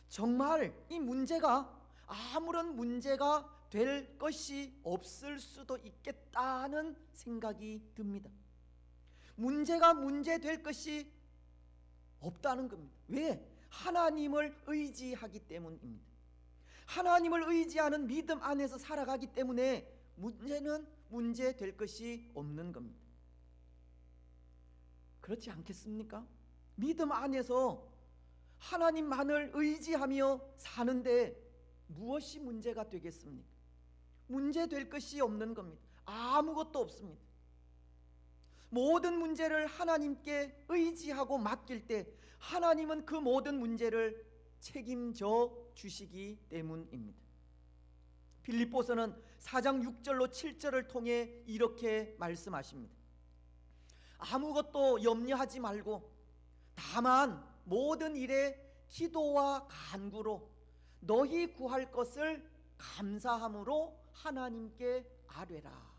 정말 이 문제가 아무런 문제가 될 것이 없을 수도 있겠다는 생각이 듭니다. 문제가 문제될 것이 없다는 겁니다. 왜? 하나님을 의지하기 때문입니다. 하나님을 의지하는 믿음 안에서 살아가기 때문에 문제는 문제될 것이 없는 겁니다. 그렇지 않겠습니까? 믿음 안에서 하나님만을 의지하며 사는데 무엇이 문제가 되겠습니까? 문제될 것이 없는 겁니다. 아무것도 없습니다. 모든 문제를 하나님께 의지하고 맡길 때 하나님은 그 모든 문제를 책임져 주시기 때문입니다. 빌립보서는 4장 6절로 7절을 통해 이렇게 말씀하십니다. 아무것도 염려하지 말고 다만 모든 일에 기도와 간구로 너희 구할 것을 감사함으로 하나님께 아뢰라.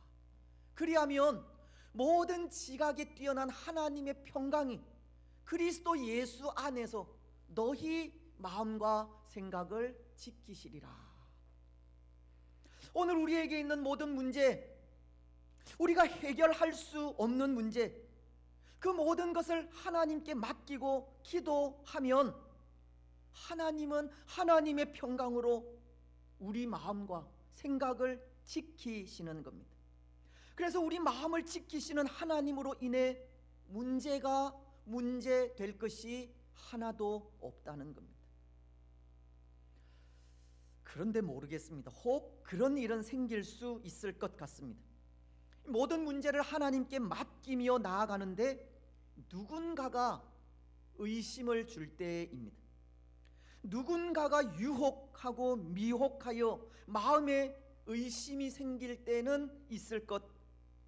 그리하면 모든 지각에 뛰어난 하나님의 평강이 그리스도 예수 안에서 너희 마음과 생각을 지키시리라. 오늘 우리에게 있는 모든 문제, 우리가 해결할 수 없는 문제, 그 모든 것을 하나님께 맡기고 기도하면 하나님은 하나님의 평강으로 우리 마음과 생각을 지키시는 겁니다. 그래서 우리 마음을 지키시는 하나님으로 인해 문제가 문제될 것이 하나도 없다는 겁니다. 그런데 모르겠습니다. 혹 그런 일은 생길 수 있을 것 같습니다. 모든 문제를 하나님께 맡기며 나아가는데 누군가가 의심을 줄 때입니다. 누군가가 유혹하고 미혹하여 마음에 의심이 생길 때는 있을 것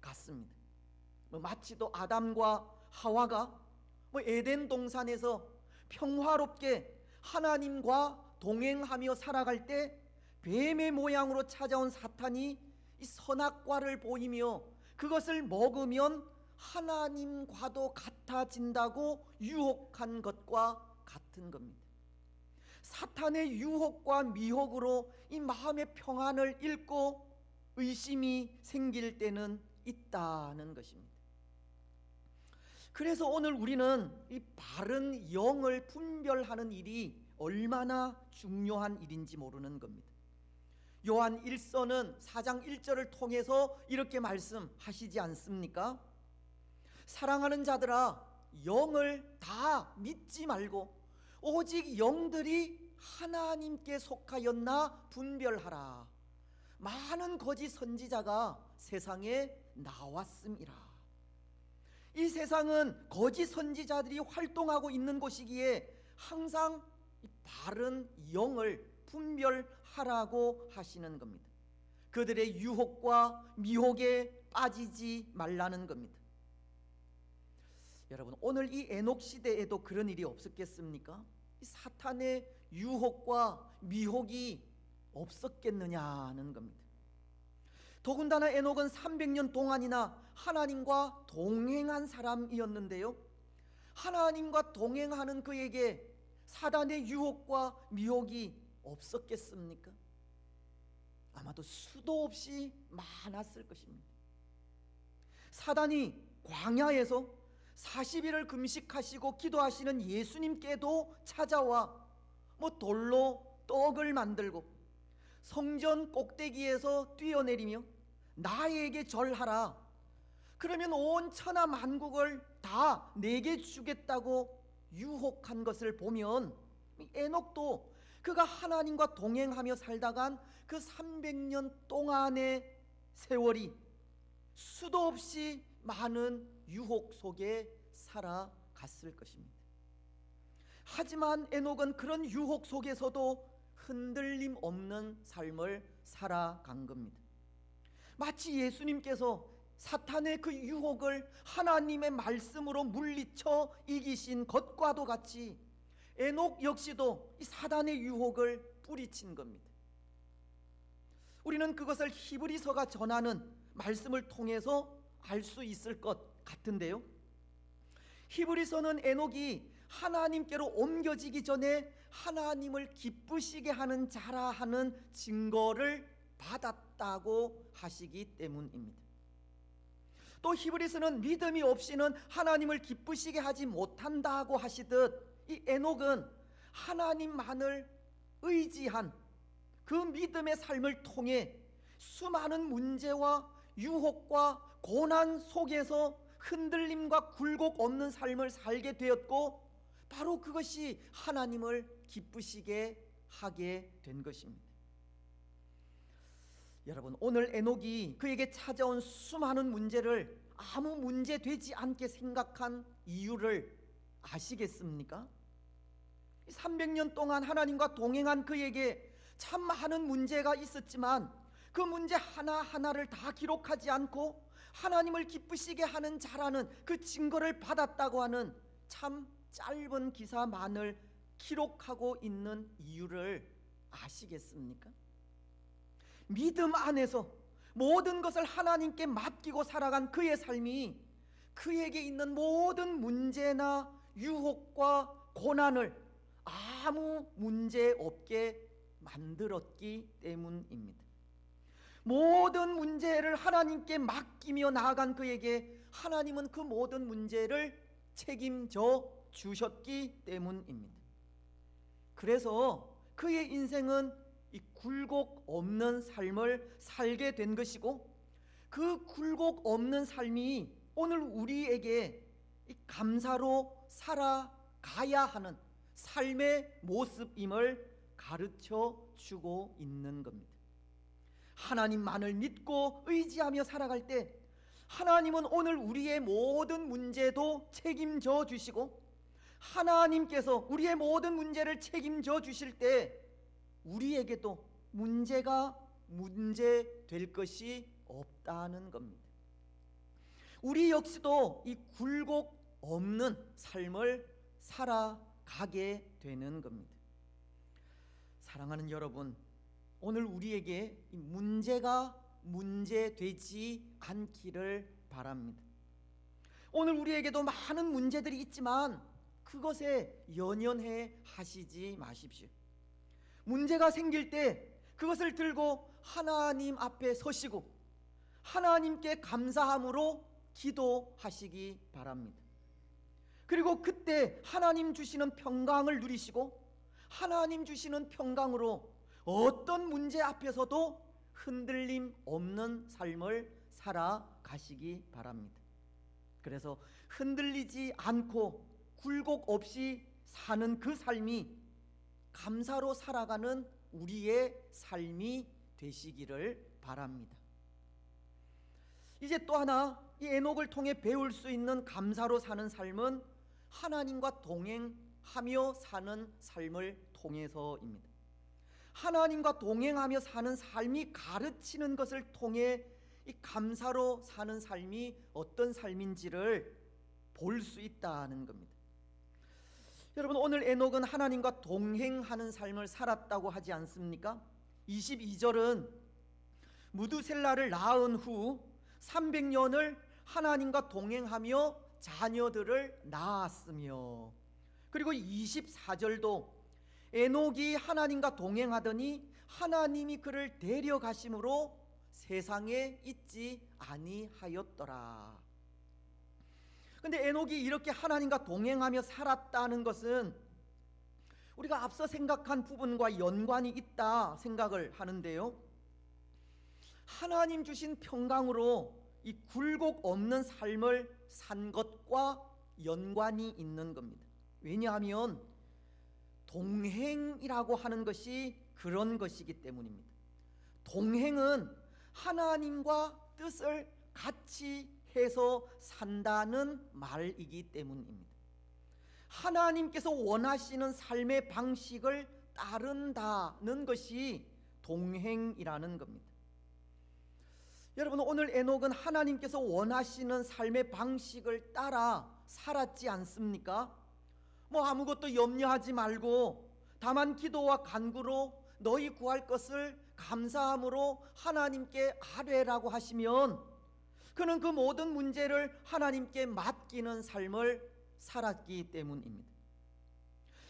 같습니다. 마치도 아담과 하와가 에덴 동산에서 평화롭게 하나님과 동행하며 살아갈 때 뱀의 모양으로 찾아온 사탄이 이 선악과를 보이며 그것을 먹으면 하나님과도 같아진다고 유혹한 것과 같은 겁니다. 사탄의 유혹과 미혹으로 이 마음의 평안을 잃고 의심이 생길 때는 있다는 것입니다. 그래서 오늘 우리는 이 바른 영을 분별하는 일이 얼마나 중요한 일인지 모르는 겁니다. 요한 1서는 4장 1절을 통해서 이렇게 말씀하시지 않습니까? 사랑하는 자들아, 영을 다 믿지 말고 오직 영들이 하나님께 속하였나 분별하라. 많은 거짓 선지자가 세상에 나왔음이라. 이 세상은 거짓 선지자들이 활동하고 있는 곳이기에 항상 바른 영을 분별하라고 하시는 겁니다. 그들의 유혹과 미혹에 빠지지 말라는 겁니다. 여러분, 오늘 이 에녹 시대에도 그런 일이 없었겠습니까? 이 사탄의 유혹과 미혹이 없었겠느냐는 겁니다. 더군다나 에녹은 300년 동안이나 하나님과 동행한 사람이었는데요, 하나님과 동행하는 그에게 사단의 유혹과 미혹이 없었겠습니까? 아마도 수도 없이 많았을 것입니다. 사단이 광야에서 40일을 금식하시고 기도하시는 예수님께도 찾아와 돌로 떡을 만들고 성전 꼭대기에서 뛰어내리며 나에게 절하라. 그러면 온 천하 만국을 다 내게 주겠다고 유혹한 것을 보면 에녹도 그가 하나님과 동행하며 살다간 그 300년 동안의 세월이 수도 없이 많은 유혹 속에 살아갔을 것입니다. 하지만 에녹은 그런 유혹 속에서도 흔들림 없는 삶을 살아간 겁니다. 마치 예수님께서 사탄의 그 유혹을 하나님의 말씀으로 물리쳐 이기신 것과도 같이 에녹 역시도 이 사단의 유혹을 뿌리친 겁니다. 우리는 그것을 히브리서가 전하는 말씀을 통해서 알 수 있을 것 같은데요, 히브리서는 에녹이 하나님께로 옮겨지기 전에 하나님을 기쁘시게 하는 자라 하는 증거를 받았다고 하시기 때문입니다. 또 히브리서는 믿음이 없이는 하나님을 기쁘시게 하지 못한다고 하시듯 이 에녹은 하나님만을 의지한 그 믿음의 삶을 통해 수많은 문제와 유혹과 고난 속에서 흔들림과 굴곡 없는 삶을 살게 되었고, 바로 그것이 하나님을 기쁘시게 하게 된 것입니다. 여러분, 오늘 에녹이 그에게 찾아온 수많은 문제를 아무 문제 되지 않게 생각한 이유를 아시겠습니까? 300년 동안 하나님과 동행한 그에게 참 많은 문제가 있었지만 그 문제 하나하나를 다 기록하지 않고 하나님을 기쁘시게 하는 자라는 그 증거를 받았다고 하는 참 짧은 기사만을 기록하고 있는 이유를 아시겠습니까? 믿음 안에서 모든 것을 하나님께 맡기고 살아간 그의 삶이 그에게 있는 모든 문제나 유혹과 고난을 아무 문제 없게 만들었기 때문입니다. 모든 문제를 하나님께 맡기며 나아간 그에게 하나님은 그 모든 문제를 책임져 주셨기 때문입니다. 그래서 그의 인생은 이 굴곡 없는 삶을 살게 된 것이고, 그 굴곡 없는 삶이 오늘 우리에게 이 감사로 살아가야 하는 삶의 모습임을 가르쳐 주고 있는 겁니다. 하나님만을 믿고 의지하며 살아갈 때 하나님은 오늘 우리의 모든 문제도 책임져 주시고, 하나님께서 우리의 모든 문제를 책임져 주실 때 우리에게도 문제가 문제될 것이 없다는 겁니다. 우리 역시도 이 굴곡 없는 삶을 살아가게 되는 겁니다. 사랑하는 여러분, 오늘 우리에게 이 문제가 문제되지 않기를 바랍니다. 오늘 우리에게도 많은 문제들이 있지만 그것에 연연해 하시지 마십시오. 문제가 생길 때 그것을 들고 하나님 앞에 서시고 하나님께 감사함으로 기도하시기 바랍니다. 그리고 그때 하나님 주시는 평강을 누리시고 하나님 주시는 평강으로 어떤 문제 앞에서도 흔들림 없는 삶을 살아가시기 바랍니다. 그래서 흔들리지 않고 굴곡 없이 사는 그 삶이 감사로 살아가는 우리의 삶이 되시기를 바랍니다. 이제 또 하나, 이 에녹을 통해 배울 수 있는 감사로 사는 삶은 하나님과 동행하며 사는 삶을 통해서입니다. 하나님과 동행하며 사는 삶이 가르치는 것을 통해 이 감사로 사는 삶이 어떤 삶인지를 볼 수 있다는 겁니다. 여러분, 오늘 에녹은 하나님과 동행하는 삶을 살았다고 하지 않습니까? 22절은 무두셀라를 낳은 후 300년을 하나님과 동행하며 자녀들을 낳았으며, 그리고 24절도 에녹이 하나님과 동행하더니 하나님이 그를 데려가심으로 세상에 있지 아니하였더라. 근데 에녹이 이렇게 하나님과 동행하며 살았다는 것은 우리가 앞서 생각한 부분과 연관이 있다 생각을 하는데요, 하나님 주신 평강으로 이 굴곡 없는 삶을 산 것과 연관이 있는 겁니다. 왜냐하면 동행이라고 하는 것이 그런 것이기 때문입니다. 동행은 하나님과 뜻을 같이 해서 산다는 말이기 때문입니다. 하나님께서 원하시는 삶의 방식을 따른다는 것이 동행이라는 겁니다. 여러분, 오늘 에녹은 하나님께서 원하시는 삶의 방식을 따라 살았지 않습니까? 아무것도 염려하지 말고 다만 기도와 간구로 너희 구할 것을 감사함으로 하나님께 아뢰라고 하시면 그는 그 모든 문제를 하나님께 맡기는 삶을 살았기 때문입니다.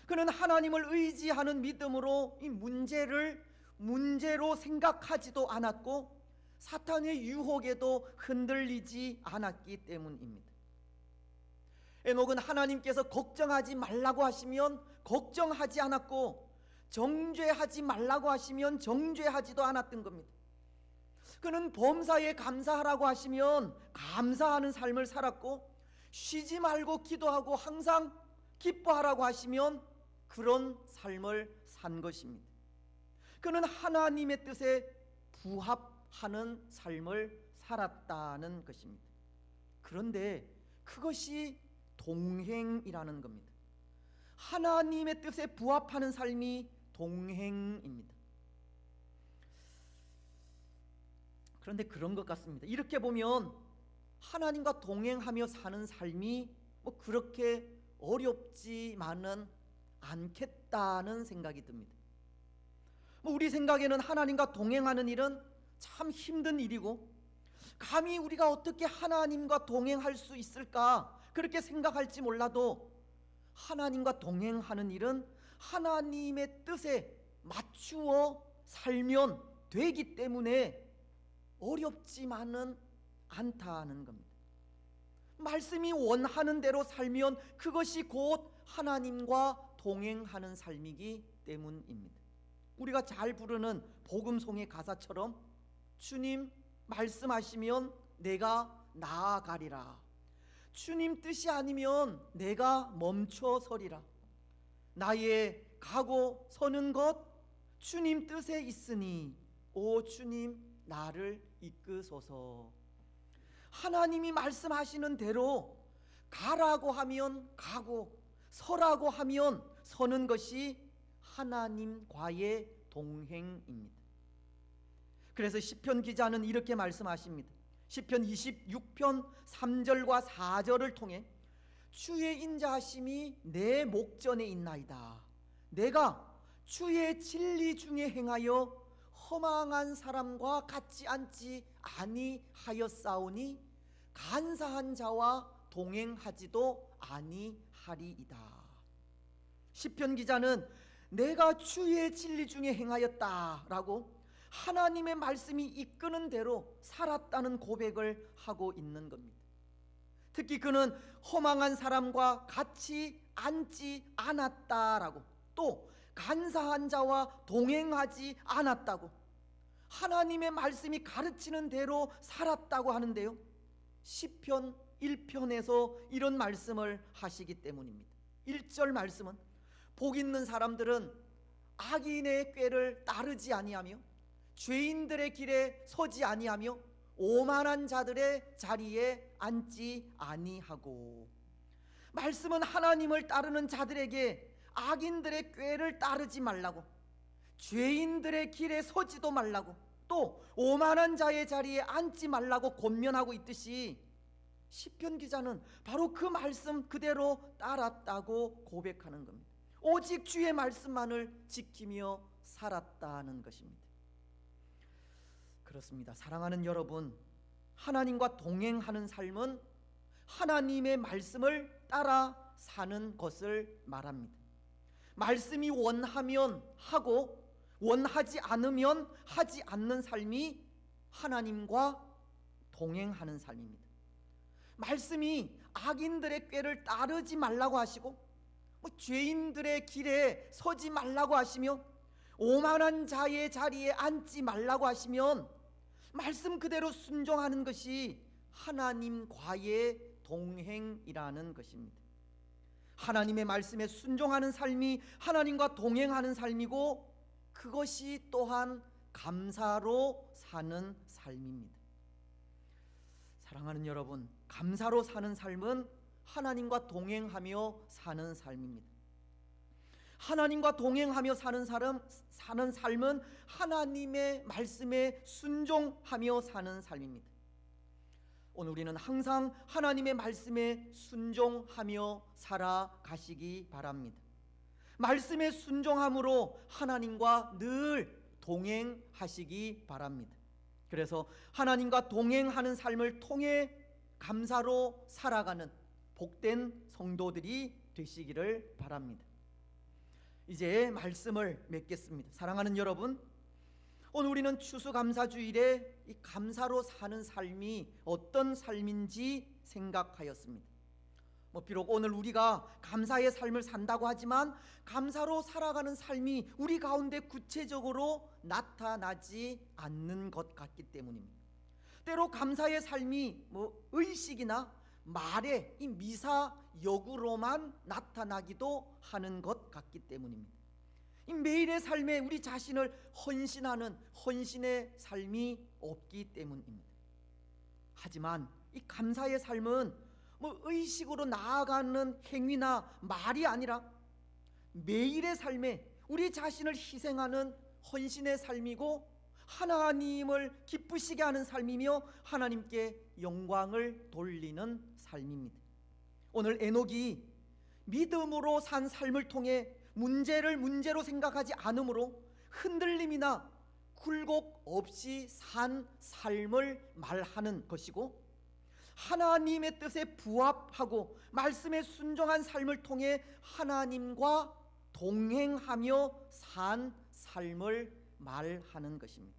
그는 하나님을 의지하는 믿음으로 이 문제를 문제로 생각하지도 않았고 사탄의 유혹에도 흔들리지 않았기 때문입니다. 에녹은 하나님께서 걱정하지 말라고 하시면 걱정하지 않았고 정죄하지 말라고 하시면 정죄하지도 않았던 겁니다. 그는 범사에 감사하라고 하시면 감사하는 삶을 살았고, 쉬지 말고 기도하고 항상 기뻐하라고 하시면 그런 삶을 산 것입니다. 그는 하나님의 뜻에 부합하는 삶을 살았다는 것입니다. 그런데 그것이 동행이라는 겁니다. 하나님의 뜻에 부합하는 삶이 동행입니다. 그런데 그런 것 같습니다. 이렇게 보면 하나님과 동행하며 사는 삶이 뭐 그렇게 어렵지만은 않겠다는 생각이 듭니다. 뭐 우리 생각에는 하나님과 동행하는 일은 참 힘든 일이고, 감히 우리가 어떻게 하나님과 동행할 수 있을까 그렇게 생각할지 몰라도, 하나님과 동행하는 일은 하나님의 뜻에 맞추어 살면 되기 때문에 어렵지만은 않다는 겁니다. 말씀이 원하는 대로 살면 그것이 곧 하나님과 동행하는 삶이기 때문입니다. 우리가 잘 부르는 복음송의 가사처럼 주님 말씀하시면 내가 나아가리라. 주님 뜻이 아니면 내가 멈춰 서리라. 나의 가고 서는 것 주님 뜻에 있으니 오 주님 나를 이끄소서. 하나님이 말씀하시는 대로 가라고 하면 가고 서라고 하면 서는 것이 하나님과의 동행입니다. 그래서 시편 기자는 이렇게 말씀하십니다. 시편 26편 3절과 4절을 통해 주의 인자하심이 내 목전에 있나이다. 내가 주의 진리 중에 행하여 허망한 사람과 같이 앉지 아니하였사오니 간사한 자와 동행하지도 아니하리이다. 시편 기자는 내가 주의 진리 중에 행하였다라고 하나님의 말씀이 이끄는 대로 살았다는 고백을 하고 있는 겁니다. 특히 그는 허망한 사람과 같이 앉지 않았다라고, 또 간사한 자와 동행하지 않았다고, 하나님의 말씀이 가르치는 대로 살았다고 하는데요, 시편 1편에서 이런 말씀을 하시기 때문입니다. 1절 말씀은 복 있는 사람들은 악인의 꾀를 따르지 아니하며 죄인들의 길에 서지 아니하며 오만한 자들의 자리에 앉지 아니하고, 말씀은 하나님을 따르는 자들에게 악인들의 꾀를 따르지 말라고, 죄인들의 길에 서지도 말라고, 또 오만한 자의 자리에 앉지 말라고 권면하고 있듯이, 시편 기자는 바로 그 말씀 그대로 따랐다고 고백하는 겁니다. 오직 주의 말씀만을 지키며 살았다는 것입니다. 그렇습니다. 사랑하는 여러분, 하나님과 동행하는 삶은 하나님의 말씀을 따라 사는 것을 말합니다. 말씀이 원하면 하고 원하지 않으면 하지 않는 삶이 하나님과 동행하는 삶입니다. 말씀이 악인들의 꾀를 따르지 말라고 하시고 죄인들의 길에 서지 말라고 하시며 오만한 자의 자리에 앉지 말라고 하시면 말씀 그대로 순종하는 것이 하나님과의 동행이라는 것입니다. 하나님의 말씀에 순종하는 삶이 하나님과 동행하는 삶이고, 그것이 또한 감사로 사는 삶입니다. 사랑하는 여러분, 감사로 사는 삶은 하나님과 동행하며 사는 삶입니다. 하나님과 동행하며 사는 삶은 하나님의 말씀에 순종하며 사는 삶입니다. 오늘 우리는 항상 하나님의 말씀에 순종하며 살아가시기 바랍니다. 말씀에 순종함으로 하나님과 늘 동행하시기 바랍니다. 그래서 하나님과 동행하는 삶을 통해 감사로 살아가는 복된 성도들이 되시기를 바랍니다. 이제 말씀을 맺겠습니다. 사랑하는 여러분, 오늘 우리는 추수감사주일에 이 감사로 사는 삶이 어떤 삶인지 생각하였습니다. 비록 오늘 우리가 감사의 삶을 산다고 하지만 감사로 살아가는 삶이 우리 가운데 구체적으로 나타나지 않는 것 같기 때문입니다. 때로 감사의 삶이 의식이나 말의 이 미사역으로만 나타나기도 하는 것 같기 때문입니다. 이 매일의 삶에 우리 자신을 헌신하는 헌신의 삶이 없기 때문입니다. 하지만 이 감사의 삶은 뭐 의식으로 나아가는 행위나 말이 아니라 매일의 삶에 우리 자신을 희생하는 헌신의 삶이고 하나님을 기쁘시게 하는 삶이며 하나님께 영광을 돌리는 삶입니다. 오늘 에녹이 믿음으로 산 삶을 통해 문제를 문제로 생각하지 않으므로 흔들림이나 굴곡 없이 산 삶을 말하는 것이고, 하나님의 뜻에 부합하고 말씀에 순종한 삶을 통해 하나님과 동행하며 산 삶을 말하는 것입니다.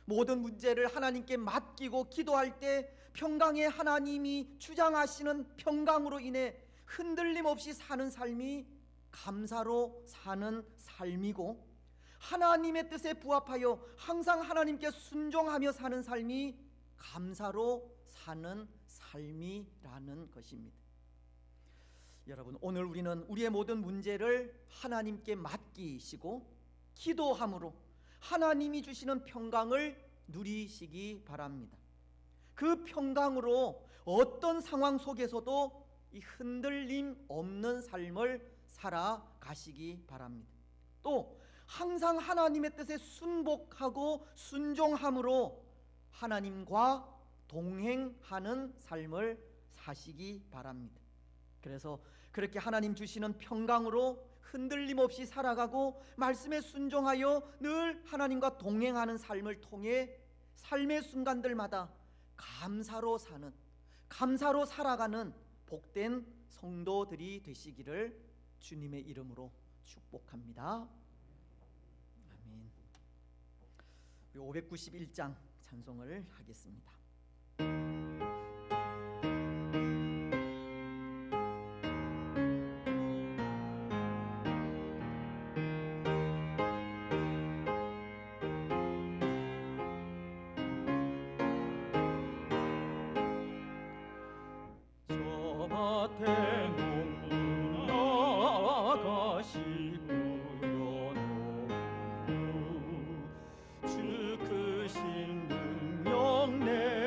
모든 문제를 하나님께 맡기고 기도할 때 평강의 하나님이 주장하시는 평강으로 인해 흔들림 없이 사는 삶이 감사로 사는 삶이고, 하나님의 뜻에 부합하여 항상 하나님께 순종하며 사는 삶이 감사로 사는 삶이라는 것입니다. 여러분, 오늘 우리는 우리의 모든 문제를 하나님께 맡기시고 기도함으로 하나님이 주시는 평강을 누리시기 바랍니다. 그 평강으로 어떤 상황 속에서도 이 흔들림 없는 삶을 살아가시기 바랍니다. 또 항상 하나님의 뜻에 순복하고 순종함으로 하나님과 동행하는 삶을 사시기 바랍니다. 그래서 그렇게 하나님 주시는 평강으로 흔들림 없이 살아가고 말씀에 순종하여 늘 하나님과 동행하는 삶을 통해 삶의 순간들마다 감사로 사는, 감사로 살아가는 복된 성도들이 되시기를 주님의 이름으로 축복합니다. 아멘. 591장 찬송을 하겠습니다. 저 밭에 농부 나가시고요 농부 주 크신 능력 내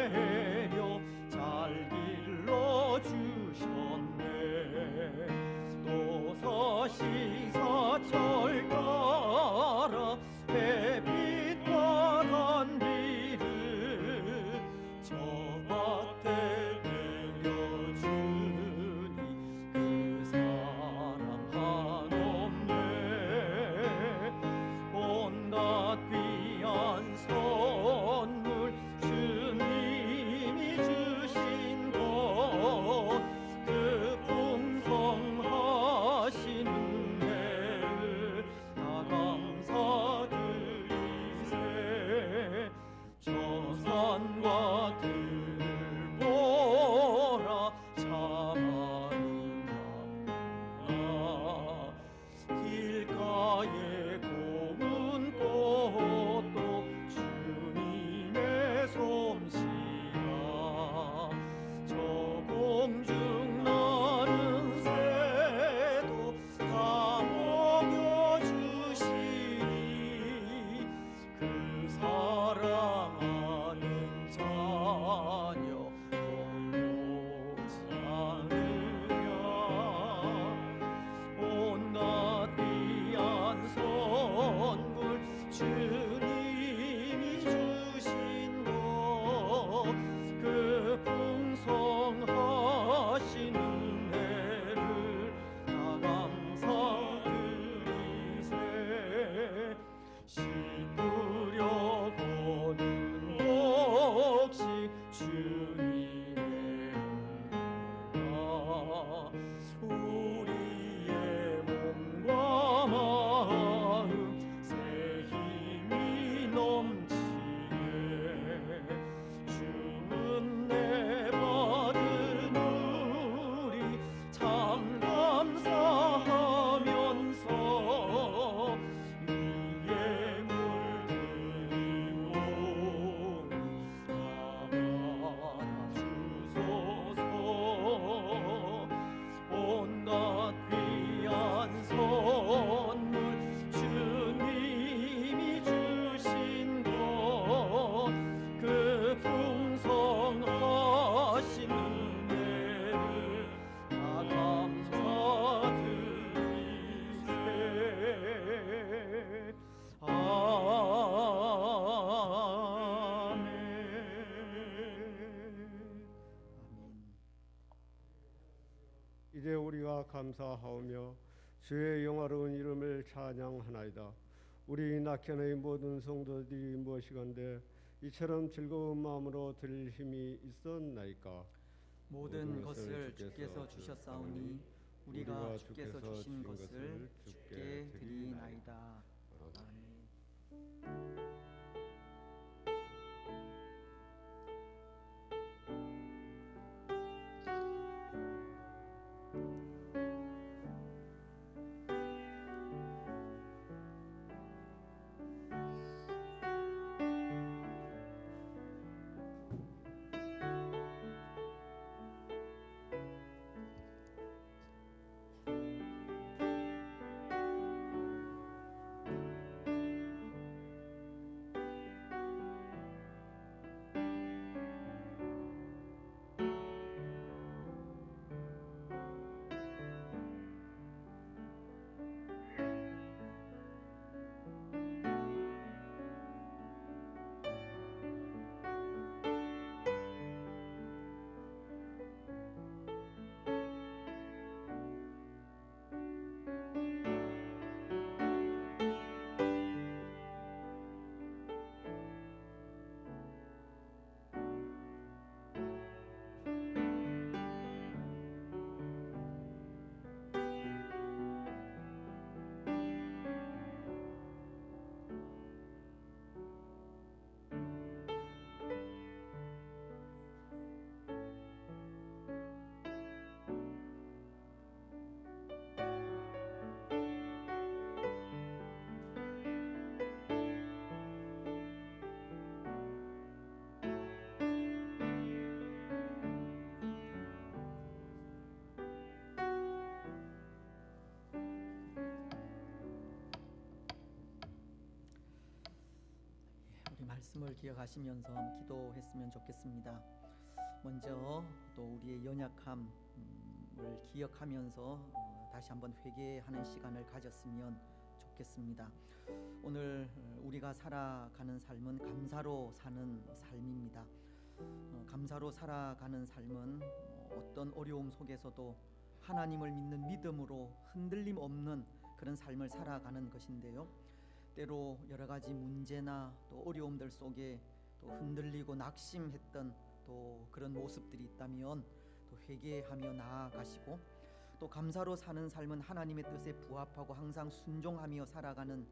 이제 우리가 감사하오며 주의 영화로운 이름을 찬양하나이다. 우리 낙현의 모든 성도들이 무엇이건대 이처럼 즐거운 마음으로 드릴 힘이 있었나이까. 모든 것을 주께서 주셨사오니 우리가 주께서 주신 것을 주께 드리나이다. 아멘. 말씀을 기억하시면서 기도했으면 좋겠습니다. 먼저 또 우리의 연약함을 기억하면서 다시 한번 회개하는 시간을 가졌으면 좋겠습니다. 오늘 우리가 살아가는 삶은 감사로 사는 삶입니다. 감사로 살아가는 삶은 어떤 어려움 속에서도 하나님을 믿는 믿음으로 흔들림 없는 그런 삶을 살아가는 것인데요. 때로 여러 가지 문제나 또 어려움들 속에 또 흔들리고 낙심했던 또 그런 모습들이 있다면 또 회개하며 나아가시고, 또 감사로 사는 삶은 하나님의 뜻에 부합하고 항상 순종하며 살아가는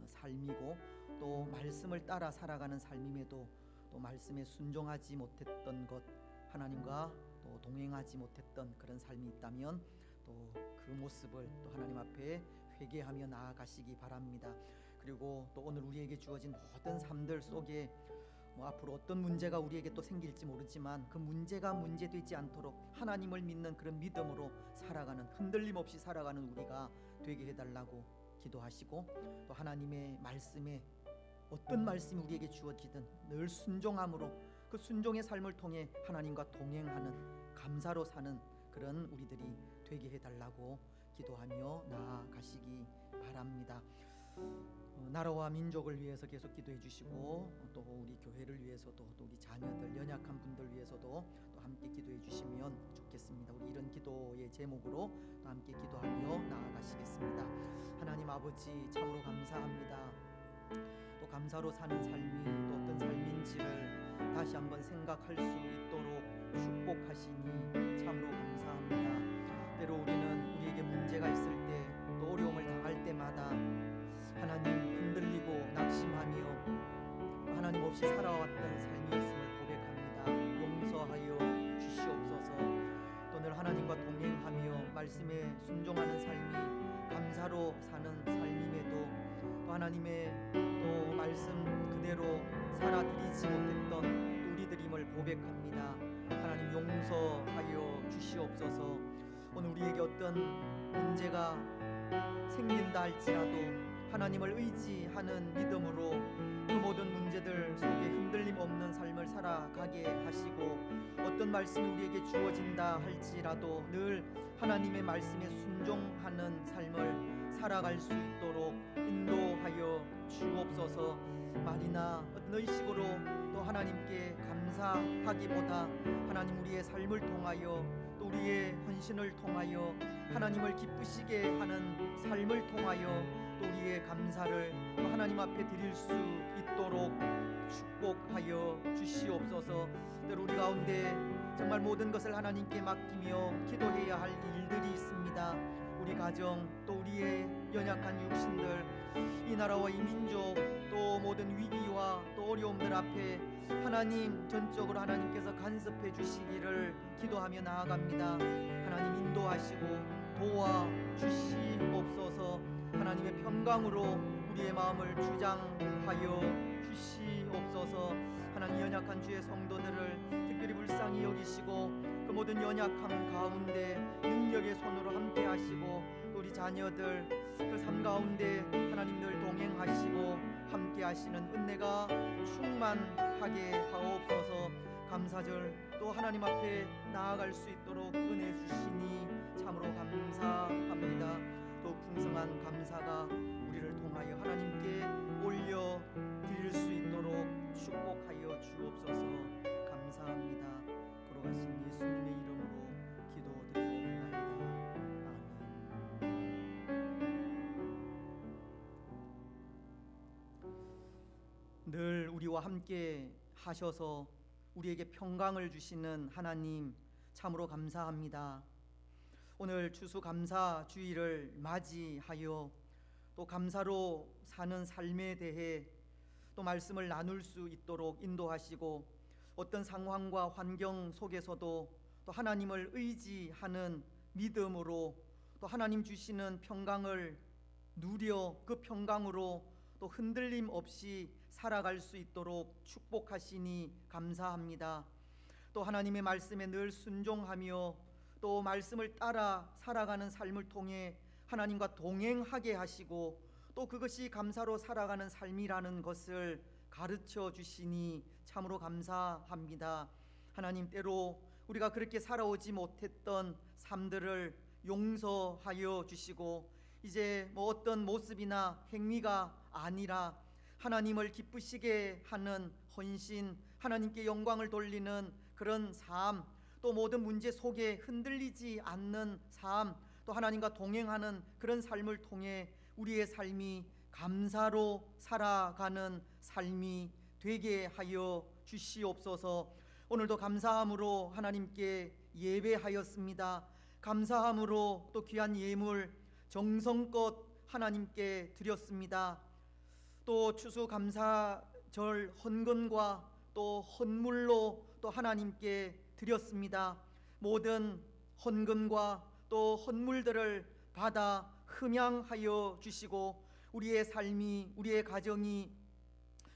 삶이고, 또 말씀을 따라 살아가는 삶임에도 또 말씀에 순종하지 못했던 것, 하나님과 또 동행하지 못했던 그런 삶이 있다면 또 그 모습을 또 하나님 앞에 회개하며 나아가시기 바랍니다. 그리고 또 오늘 우리에게 주어진 모든 삶들 속에 앞으로 어떤 문제가 우리에게 또 생길지 모르지만 그 문제가 문제되지 않도록 하나님을 믿는 그런 믿음으로 살아가는, 흔들림 없이 살아가는 우리가 되게 해달라고 기도하시고, 또 하나님의 말씀에 어떤 말씀이 우리에게 주어지든 늘 순종함으로 그 순종의 삶을 통해 하나님과 동행하는, 감사로 사는 그런 우리들이 되게 해달라고 기도하며 나아가시기 바랍니다. 나라와 민족을 위해서 계속 기도해 주시고, 또 우리 교회를 위해서도, 또 우리 자녀들, 연약한 분들 위해서도 또 함께 기도해 주시면 좋겠습니다. 우리 이런 기도의 제목으로 또 함께 기도하며 나아가시겠습니다. 하나님 아버지, 참으로 감사합니다. 또 감사로 사는 삶이 또 어떤 삶인지를 다시 한번 생각할 수 있도록 축복하시니 참으로 감사합니다. 때로 우리는 우리에게 문제가 있을 때, 또 어려움을 당할 때마다 하나님 흔들리고 낙심하며 하나님 없이 살아왔던 삶이었음을 고백합니다. 용서하여 주시옵소서. 또 늘 하나님과 동행하며 말씀에 순종하는 삶이 감사로 사는 삶임에도 또 하나님의 또 말씀 그대로 살아드리지 못했던 또 우리들임을 고백합니다. 하나님 용서하여 주시옵소서. 오늘 우리에게 어떤 문제가 생긴다 할지라도 하나님을 의지하는 믿음으로 그 모든 문제들 속에 흔들림 없는 삶을 살아가게 하시고, 어떤 말씀이 우리에게 주어진다 할지라도 늘 하나님의 말씀에 순종하는 삶을 살아갈 수 있도록 인도하여 주옵소서. 말이나 어떤 의식으로 또 하나님께 감사하기보다 하나님 우리의 삶을 통하여 또 우리의 헌신을 통하여 하나님을 기쁘시게 하는 삶을 통하여 또 우리의 감사를 또 하나님 앞에 드릴 수 있도록 축복하여 주시옵소서. 때로 우리 가운데 정말 모든 것을 하나님께 맡기며 기도해야 할 일들이 있습니다. 우리 가정 또 우리의 연약한 육신들, 이 나라와 이 민족 또 모든 위기와 또 어려움들 앞에 하나님 전적으로 하나님께서 간섭해 주시기를 기도하며 나아갑니다. 하나님 인도하시고 도와주시옵소서. 하나님의 평강으로 우리의 마음을 주장하여 주시옵소서. 하나님 연약한 주의 성도들을 특별히 불쌍히 여기시고 그 모든 연약함 가운데 능력의 손으로 함께 하시고 우리 자녀들 그 삶 가운데 하나님 늘 동행하시고 함께 하시는 은혜가 충만하게 하옵소서. 감사절 또 하나님 앞에 나아갈 수 있도록 은혜 주시니 참으로 감사합니다. 또 풍성한 감사가 우리를 통하여 하나님께 올려 드릴 수 있도록 축복하여 주옵소서. 감사합니다. 걸어가신 예수님의 이름으로 기도드리옵나이다. 아멘. 늘 우리와 함께 하셔서 우리에게 평강을 주시는 하나님 참으로 감사합니다. 오늘 추수감사주의를 맞이하여 또 감사로 사는 삶에 대해 또 말씀을 나눌 수 있도록 인도하시고 어떤 상황과 환경 속에서도 또 하나님을 의지하는 믿음으로 또 하나님 주시는 평강을 누려 그 평강으로 또 흔들림 없이 살아갈 수 있도록 축복하시니 감사합니다. 또 하나님의 말씀에 늘 순종하며 또 말씀을 따라 살아가는 삶을 통해 하나님과 동행하게 하시고 또 그것이 감사로 살아가는 삶이라는 것을 가르쳐 주시니 참으로 감사합니다. 하나님 때로 우리가 그렇게 살아오지 못했던 삶들을 용서하여 주시고 이제 뭐 어떤 모습이나 행위가 아니라 하나님을 기쁘시게 하는 헌신, 하나님께 영광을 돌리는 그런 삶, 또 모든 문제 속에 흔들리지 않는 삶, 또 하나님과 동행하는 그런 삶을 통해 우리의 삶이 감사로 살아가는 삶이 되게 하여 주시옵소서. 오늘도 감사함으로 하나님께 예배하였습니다. 감사함으로 또 귀한 예물 정성껏 하나님께 드렸습니다. 또 추수감사절 헌금과 또 헌물로 또 하나님께 드렸습니다. 모든 헌금과 또 헌물들을 받아 흠양하여 주시고 우리의 삶이, 우리의 가정이,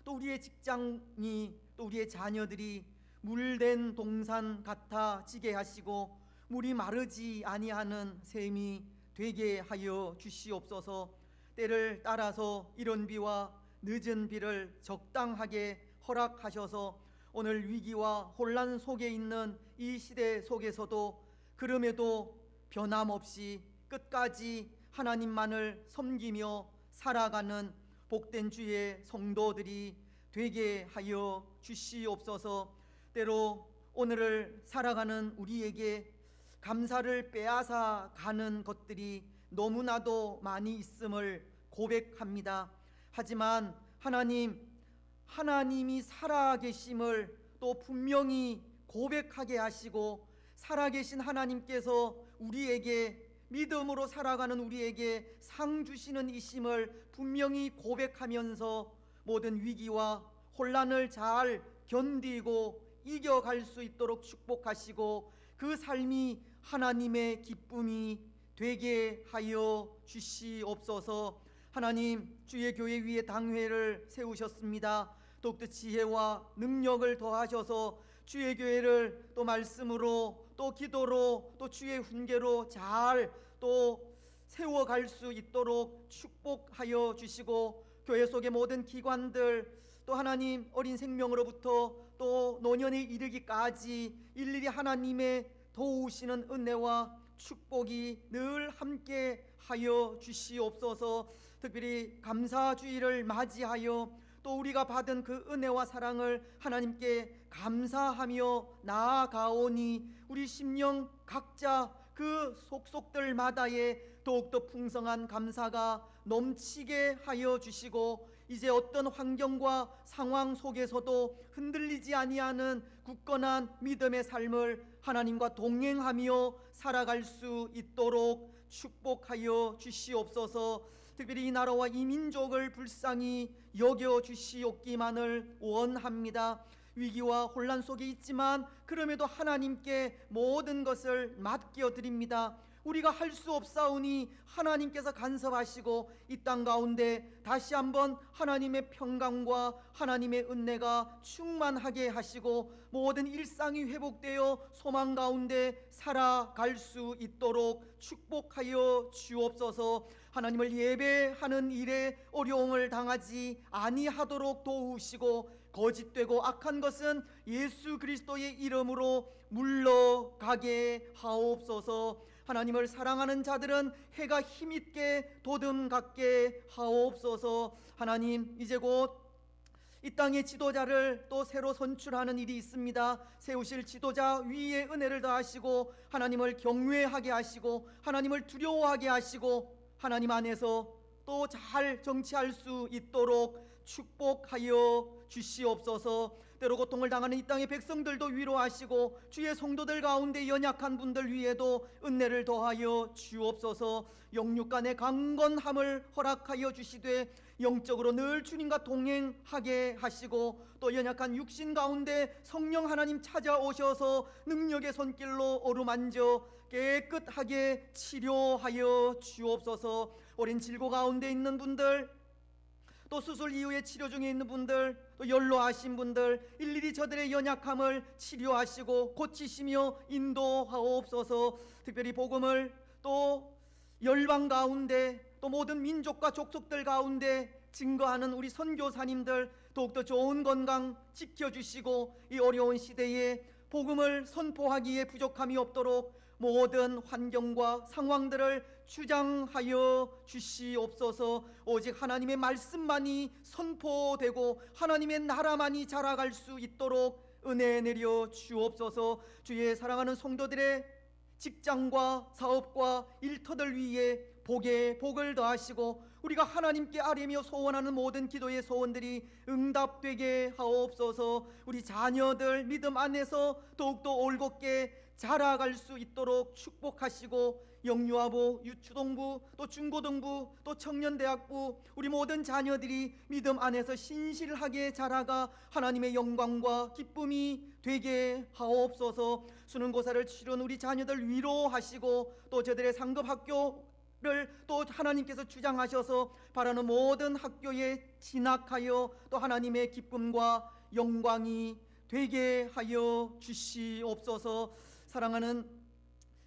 또 우리의 직장이, 또 우리의 자녀들이 물된 동산 같아지게 하시고 물이 마르지 아니하는 샘이 되게 하여 주시옵소서. 때를 따라서 이른 비와 늦은 비를 적당하게 허락하셔서 오늘 위기와 혼란 속에 있는 이 시대 속에서도 그럼에도 변함없이 끝까지 하나님만을 섬기며 살아가는 복된 주의 성도들이 되게 하여 주시옵소서. 때로 오늘을 살아가는 우리에게 감사를 빼앗아 가는 것들이 너무나도 많이 있음을 고백합니다. 하지만 하나님이 살아계심을 또 분명히 고백하게 하시고 살아계신 하나님께서 우리에게 믿음으로 살아가는 우리에게 상 주시는 이심을 분명히 고백하면서 모든 위기와 혼란을 잘 견디고 이겨갈 수 있도록 축복하시고 그 삶이 하나님의 기쁨이 되게 하여 주시옵소서. 하나님 주의 교회 위에 당회를 세우셨습니다. 더욱더 지혜와 능력을 더하셔서 주의 교회를 또 말씀으로 또 기도로 또 주의 훈계로 잘 또 세워갈 수 있도록 축복하여 주시고 교회 속의 모든 기관들 또 하나님 어린 생명으로부터 또 노년에 이르기까지 일일이 하나님의 도우시는 은혜와 축복이 늘 함께 하여 주시옵소서. 특별히 감사주의를 맞이하여 또 우리가 받은 그 은혜와 사랑을 하나님께 감사하며 나아가오니 우리 심령 각자 그 속속들마다에 더욱더 풍성한 감사가 넘치게 하여 주시고, 이제 어떤 환경과 상황 속에서도 흔들리지 아니하는 굳건한 믿음의 삶을 하나님과 동행하며 살아갈 수 있도록 축복하여 주시옵소서. 특별히 이 나라와 이 민족을 불쌍히 여겨 주시옵기만을 원합니다. 위기와 혼란 속에 있지만 그럼에도 하나님께 모든 것을 맡겨 드립니다. 우리가 할 수 없사오니 하나님께서 간섭하시고 이 땅 가운데 다시 한번 하나님의 평강과 하나님의 은혜가 충만하게 하시고 모든 일상이 회복되어 소망 가운데 살아갈 수 있도록 축복하여 주옵소서. 하나님을 예배하는 일에 어려움을 당하지 아니하도록 도우시고, 거짓되고 악한 것은 예수 그리스도의 이름으로 물러가게 하옵소서. 하나님을 사랑하는 자들은 해가 힘있게 도듬 갖게 하옵소서. 하나님, 이제 곧 이 땅의 지도자를 또 새로 선출하는 일이 있습니다. 세우실 지도자 위에 은혜를 더하시고 하나님을 경외하게 하시고 하나님을 두려워하게 하시고 하나님 안에서 또 잘 정치할 수 있도록 축복하여 주시옵소서. 때로 고통을 당하는 이 땅의 백성들도 위로하시고 주의 성도들 가운데 연약한 분들 위에도 은혜를 더하여 주옵소서. 영육간의 강건함을 허락하여 주시되 영적으로 늘 주님과 동행하게 하시고, 또 연약한 육신 가운데 성령 하나님 찾아오셔서 능력의 손길로 어루만져 깨끗하게 치료하여 주옵소서. 오랜 질고 가운데 있는 분들, 또 수술 이후에 치료 중에 있는 분들, 또 연로하신 분들, 일일이 저들의 연약함을 치료하시고 고치시며 인도하옵소서. 특별히 복음을 또 열방 가운데 또 모든 민족과 족속들 가운데 증거하는 우리 선교사님들 더욱더 좋은 건강 지켜주시고, 이 어려운 시대에 복음을 선포하기에 부족함이 없도록 모든 환경과 상황들을 주장하여 주시옵소서. 오직 하나님의 말씀만이 선포되고 하나님의 나라만이 자라갈 수 있도록 은혜 내려 주옵소서. 주의 사랑하는 성도들의 직장과 사업과 일터들 위에 복에 복을 더하시고 우리가 하나님께 아뢰며 소원하는 모든 기도의 소원들이 응답되게 하옵소서. 우리 자녀들 믿음 안에서 더욱더 올곧게 자라갈 수 있도록 축복하시고, 영유아부, 유초동부, 또 중고등부, 또 청년대학부 우리 모든 자녀들이 믿음 안에서 신실하게 자라가 하나님의 영광과 기쁨이 되게 하옵소서. 수능고사를 치른 우리 자녀들 위로하시고, 또 저들의 상급학교를 또 하나님께서 주장하셔서 바라는 모든 학교에 진학하여 또 하나님의 기쁨과 영광이 되게 하여 주시옵소서. 사랑하는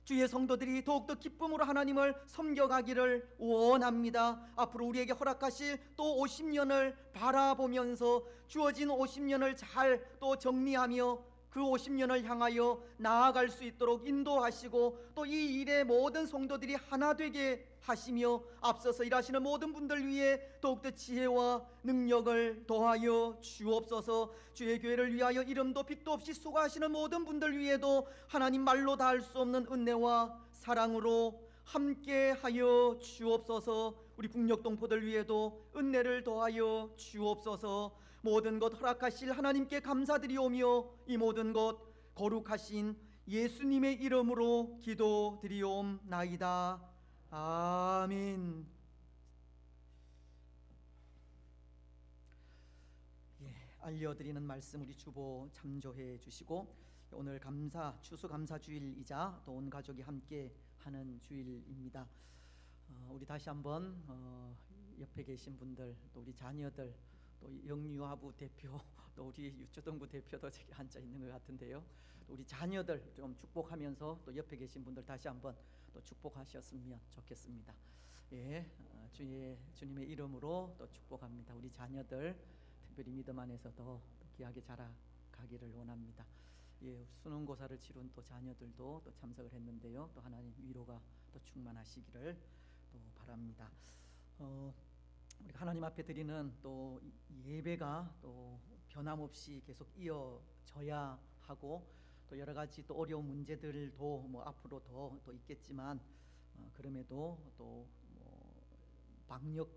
주의 성도들이 더욱더 기쁨으로 하나님을 섬겨가기를 원합니다. 앞으로 우리에게 허락하실 또 50년을 바라보면서 주어진 50년을 잘 또 정리하며 그 50년을 향하여 나아갈 수 있도록 인도하시고, 또 이 일에 모든 성도들이 하나 되게 하시며 앞서서 일하시는 모든 분들 위해 더욱더 지혜와 능력을 더하여 주옵소서. 주의 교회를 위하여 이름도 빛도 없이 수고하시는 모든 분들 위에도 하나님 말로 다 할 수 없는 은혜와 사랑으로 함께하여 주옵소서. 우리 북녘 동포들 위에도 은혜를 더하여 주옵소서. 모든 것 허락하실 하나님께 감사드리오며 이 모든 것 거룩하신 예수님의 이름으로 기도드리옵나이다. 아멘. 알려드리는 말씀 우리 주보 참조해 주시고, 오늘 추수감사 주일이자 또 온 가족이 함께 하는 주일입니다. 우리 다시 한번 옆에 계신 분들, 또 우리 자녀들, 또 영유아부 대표, 또 우리 유초등부 대표도 저기 앉아 있는 것 같은데요. 또 우리 자녀들 좀 축복하면서 또 옆에 계신 분들 다시 한번 또 축복하셨으면 좋겠습니다. 주님의 이름으로 또 축복합니다. 우리 자녀들 특별히 믿음 안에서 더 귀하게 자라가기를 원합니다. 수능고사를 치룬 또 자녀들도 또 참석을 했는데요. 또 하나님 위로가 또 충만하시기를 또 바랍니다. 우리가 하나님 앞에 드리는 또 예배가 또 변함없이 계속 이어져야 하고, 또 여러 가지 또 어려운 문제들도 뭐 앞으로 더 있겠지만, 그럼에도 또뭐 방역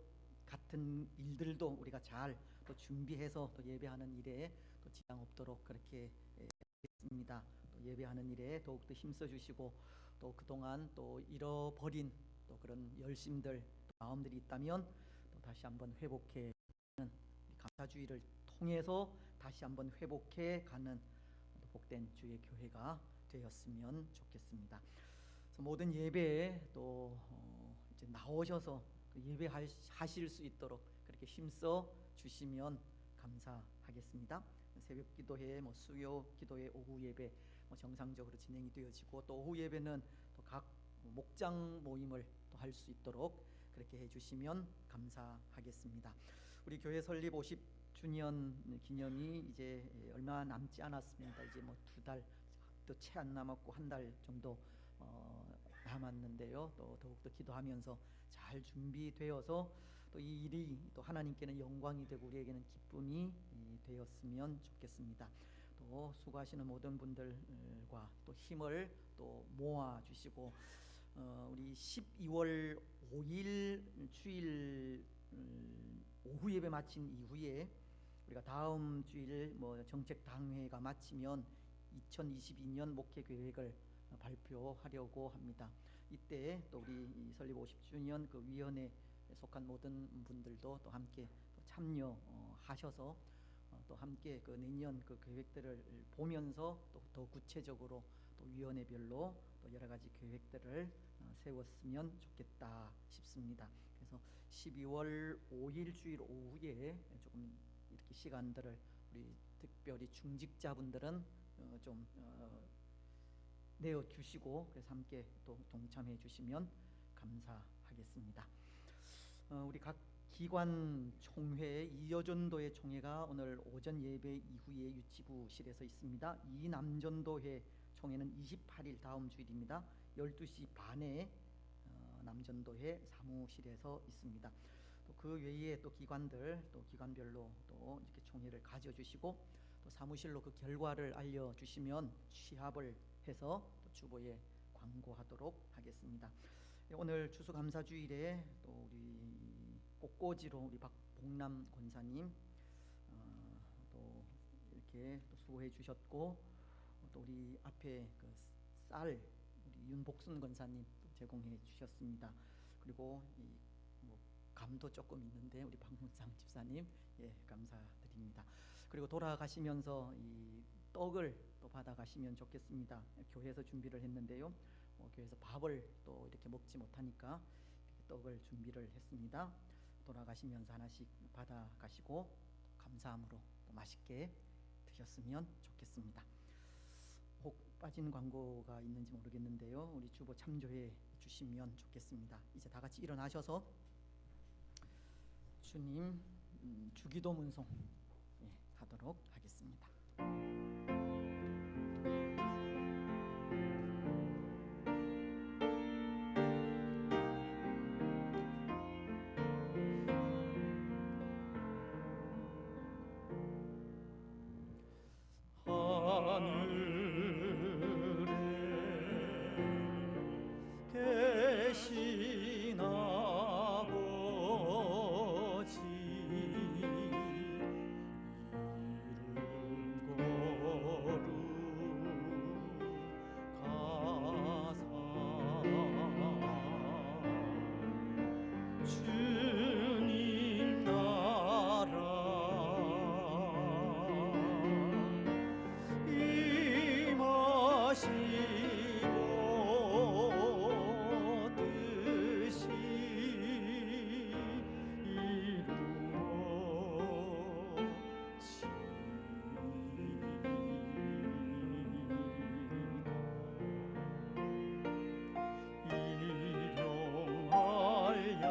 같은 일들도 우리가 잘 또 준비해서 또 예배하는 일에 또 지장 없도록 그렇게 하겠습니다. 또 예배하는 일에 더욱더 힘써 주시고, 또 그동안 또 잃어버린 또 그런 열심들, 마음들이 있다면 또 다시 한번 회복해 가는, 감사주의를 통해서 다시 한번 회복해 가는 복된 주의 교회가 되었으면 좋겠습니다. 그래서 모든 예배에 또 이제 나오셔서 예배하실 수 있도록 그렇게 힘써 주시면 감사하겠습니다. 새벽 기도회, 수요 기도회, 오후 예배 정상적으로 진행이 되어지고, 또 오후 예배는 또 각 목장 모임을 또 할 수 있도록 그렇게 해주시면 감사하겠습니다. 우리 교회 설립 50주년 기념이 이제 얼마 남지 않았습니다. 이제 2달도 채 안 남았고 1달 정도 남았는데요. 또 더욱더 기도하면서 잘 준비되어서 또 이 일이 또 하나님께는 영광이 되고 우리에게는 기쁨이 되었으면 좋겠습니다. 또 수고하시는 모든 분들과 또 힘을 또 모아 주시고, 우리 12월 5일 주일 오후 예배 마친 이후에 우리가 다음 주일 정책 당회가 마치면 2022년 목회 계획을 발표하려고 합니다. 이때 또 우리 설립 50주년 그 위원회에 속한 모든 분들도 또 함께 또 참여하셔서 또 함께 그 내년 그 계획들을 보면서 또 더 구체적으로 또 위원회별로 또 여러 가지 계획들을 세웠으면 좋겠다 싶습니다. 그래서 12월 5일 주일 오후에 조금 이렇게 시간들을 우리 특별히 중직자분들은 좀 내어 주시고, 그래서 함께 또 동참해 주시면 감사하겠습니다. 우리 각 기관 총회, 이여전도회 총회가 오늘 오전 예배 이후에 유치부실에서 있습니다. 이남전도회 총회는 28일 다음 주일입니다. 12시 반에 남전도회 사무실에서 있습니다. 또 그 외에 또 기관들, 또 기관별로 또 이렇게 총회를 가져주시고, 또 사무실로 그 결과를 알려주시면 취합을 해서 또 주보에 광고하도록 하겠습니다. 오늘 추수감사주일에 또 우리 꽃꽂이로 우리 박봉남 권사님 또 이렇게 또 수고해 주셨고, 또 우리 앞에 그 쌀 우리 윤복순 권사님 또 제공해 주셨습니다. 그리고 감도 조금 있는데 우리 박문상 집사님 감사드립니다. 그리고 돌아가시면서 이 떡을 또 받아가시면 좋겠습니다. 교회에서 준비를 했는데요. 교회에서 밥을 또 이렇게 먹지 못하니까 이렇게 떡을 준비를 했습니다. 돌아가시면서 하나씩 받아가시고 감사함으로 또 맛있게 드셨으면 좋겠습니다. 혹 빠진 광고가 있는지 모르겠는데요. 우리 주보 참조해 주시면 좋겠습니다. 이제 다 같이 일어나셔서 주님 주기도 문송 하도록 하겠습니다. 계신 아버지, 이름 거룩하사 주님 나라 임하시고 뜻이 이루어지이다. 일용할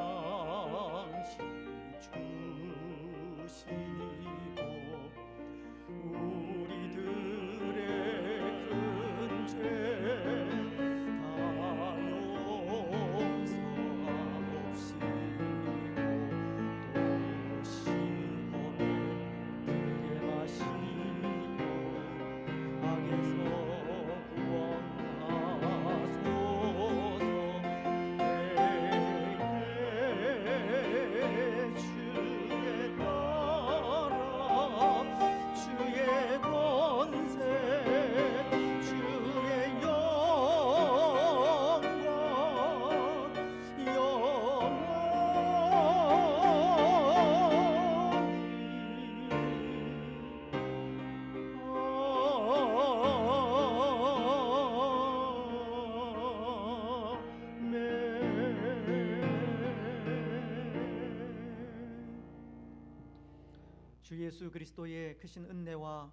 주 예수 그리스도의 크신 은혜와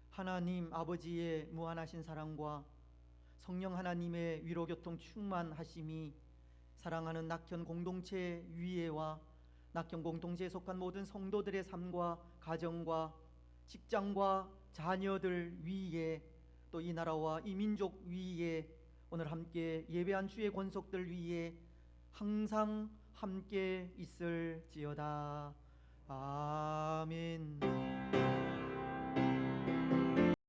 하나님 아버지의 무한하신 사랑과 성령 하나님의 위로교통 충만하심이 사랑하는 낙현 공동체 위에와 낙현 공동체에 속한 모든 성도들의 삶과 가정과 직장과 자녀들 위에 또 이 나라와 이 민족 위에 오늘 함께 예배한 주의 권속들 위에 항상 함께 있을지어다. 아멘.